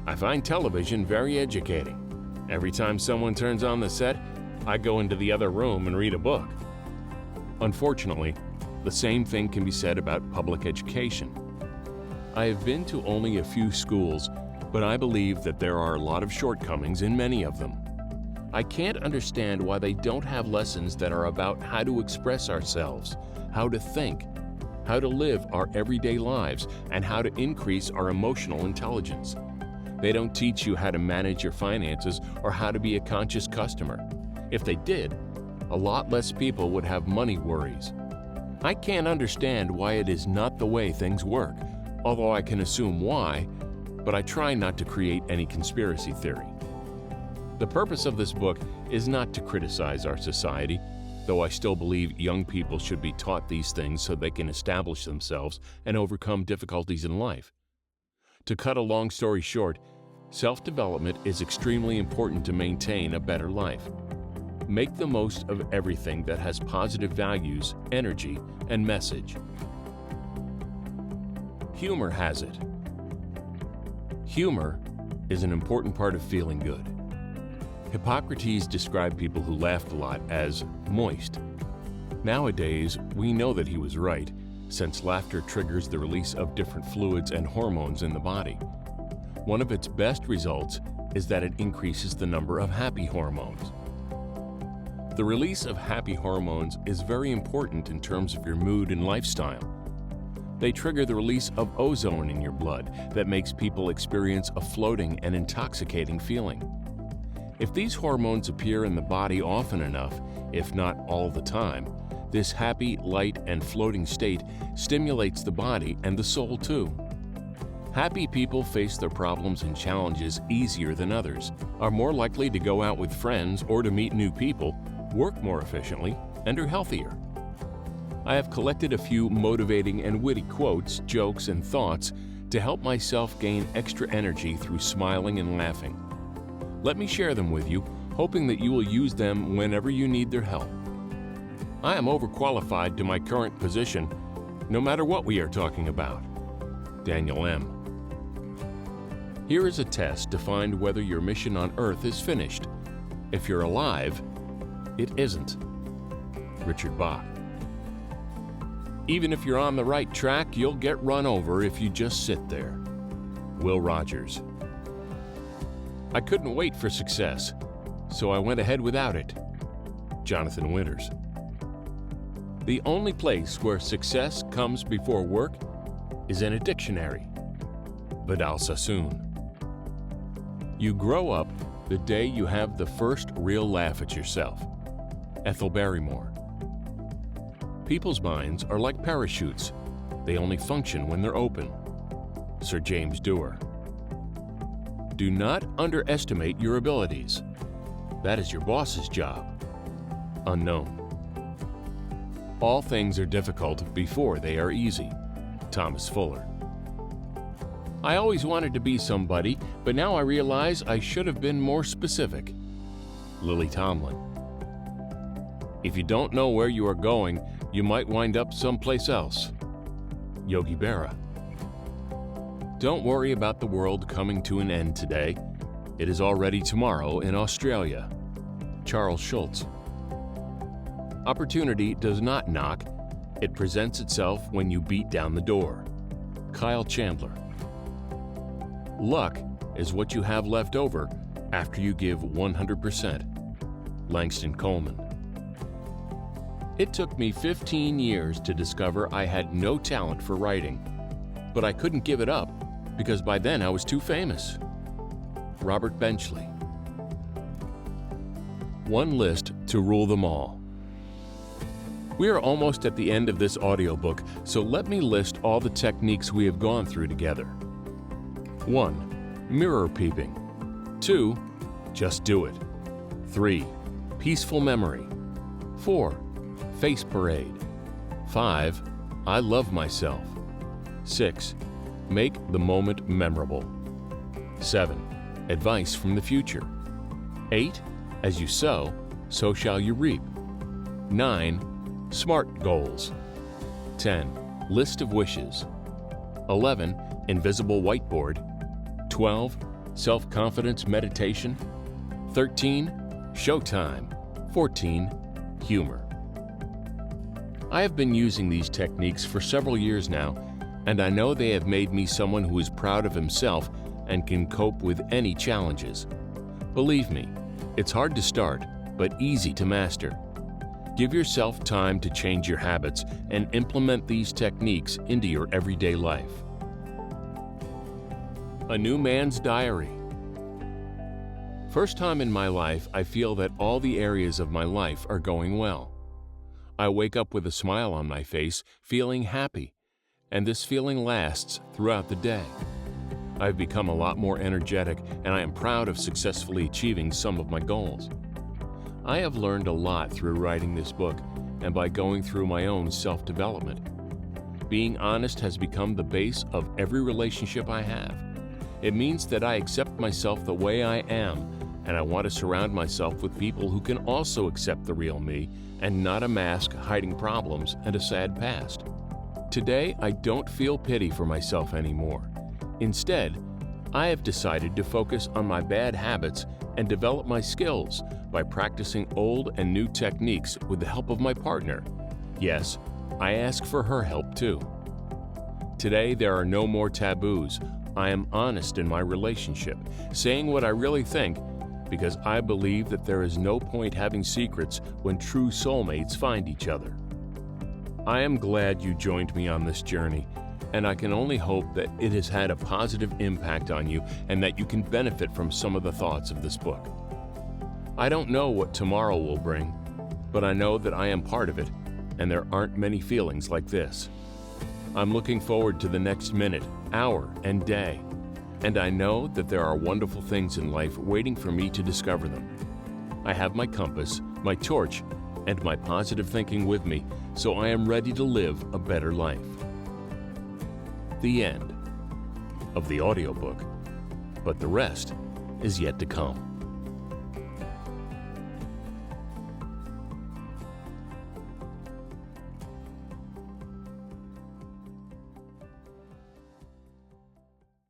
[SPEAKER 1] "I find television very educating. Every time someone turns on the set, I go into the other room and read a book." Unfortunately, the same thing can be said about public education. I have been to only a few schools, but I believe that there are a lot of shortcomings in many of them. I can't understand why they don't have lessons that are about how to express ourselves, how to think, how to live our everyday lives, and how to increase our emotional intelligence. They don't teach you how to manage your finances or how to be a conscious customer. If they did, a lot less people would have money worries. I can't understand why it is not the way things work, although I can assume why, but I try not to create any conspiracy theory. The purpose of this book is not to criticize our society, though I still believe young people should be taught these things so they can establish themselves and overcome difficulties in life. To cut a long story short, self-development is extremely important to maintain a better life. Make the most of everything that has positive values, energy, and message. Humor has it. Humor is an important part of feeling good. Hippocrates described people who laughed a lot as moist. Nowadays, we know that he was right, since laughter triggers the release of different fluids and hormones in the body. One of its best results is that it increases the number of happy hormones. The release of happy hormones is very important in terms of your mood and lifestyle. They trigger the release of ozone in your blood that makes people experience a floating and intoxicating feeling. If these hormones appear in the body often enough, if not all the time, this happy, light, and floating state stimulates the body and the soul too. Happy people face their problems and challenges easier than others, are more likely to go out with friends or to meet new people, work more efficiently, and are healthier. I have collected a few motivating and witty quotes, jokes, and thoughts to help myself gain extra energy through smiling and laughing. Let me share them with you, hoping that you will use them whenever you need their help. I am overqualified to my current position, no matter what we are talking about. Daniel M. Here is a test to find whether your mission on Earth is finished. If you're alive, it isn't. Richard Bach. Even if you're on the right track, you'll get run over if you just sit there. Will Rogers. I couldn't wait for success, so I went ahead without it. Jonathan Winters. The only place where success comes before work is in a dictionary. Vidal Sassoon. You grow up the day you have the first real laugh at yourself. Ethel Barrymore. People's minds are like parachutes. They only function when they're open. Sir James Dewar. Do not underestimate your abilities. That is your boss's job. Unknown. All things are difficult before they are easy. Thomas Fuller. I always wanted to be somebody, but now I realize I should have been more specific. Lily Tomlin. If you don't know where you are going, you might wind up someplace else. Yogi Berra. Don't worry about the world coming to an end today. It is already tomorrow in Australia. Charles Schultz. Opportunity does not knock. It presents itself when you beat down the door. Kyle Chandler. Luck is what you have left over after you give 100%. Langston Coleman. It took me 15 years to discover I had no talent for writing, but I couldn't give it up because by then I was too famous. Robert Benchley. One list to rule them all. We are almost at the end of this audiobook, so let me list all the techniques we have gone through together. 1. Mirror peeping. 2. Just do it. 3. Peaceful memory. 4. Face parade. 5. I love myself. 6. Make the moment memorable. 7. Advice from the future. 8. As you sow, so shall you reap. 9. Smart goals. 10. List of wishes. 11. Invisible whiteboard. 12. Self-confidence meditation. 13. Showtime. 14. Humor. I have been using these techniques for several years now, and I know they have made me someone who is proud of himself and can cope with any challenges. Believe me, it's hard to start, but easy to master. Give yourself time to change your habits and implement these techniques into your everyday life. A New Man's Diary. First time in my life, I feel that all the areas of my life are going well. I wake up with a smile on my face, feeling happy, and this feeling lasts throughout the day. I've become a lot more energetic, and I am proud of successfully achieving some of my goals. I have learned a lot through writing this book and by going through my own self-development. Being honest has become the base of every relationship I have. It means that I accept myself the way I am, and I want to surround myself with people who can also accept the real me and not a mask hiding problems and a sad past. Today, I don't feel pity for myself anymore. Instead, I have decided to focus on my bad habits and develop my skills by practicing old and new techniques with the help of my partner. Yes, I ask for her help too. Today, there are no more taboos. I am honest in my relationship, saying what I really think, because I believe that there is no point having secrets when true soulmates find each other. I am glad you joined me on this journey, and I can only hope that it has had a positive impact on you and that you can benefit from some of the thoughts of this book. I don't know what tomorrow will bring, but I know that I am part of it, and there aren't many feelings like this. I'm looking forward to the next minute, hour, and day, and I know that there are wonderful things in life waiting for me to discover them. I have my compass, my torch, and my positive thinking with me, so I am ready to live a better life. The end of the audiobook, but the rest is yet to come.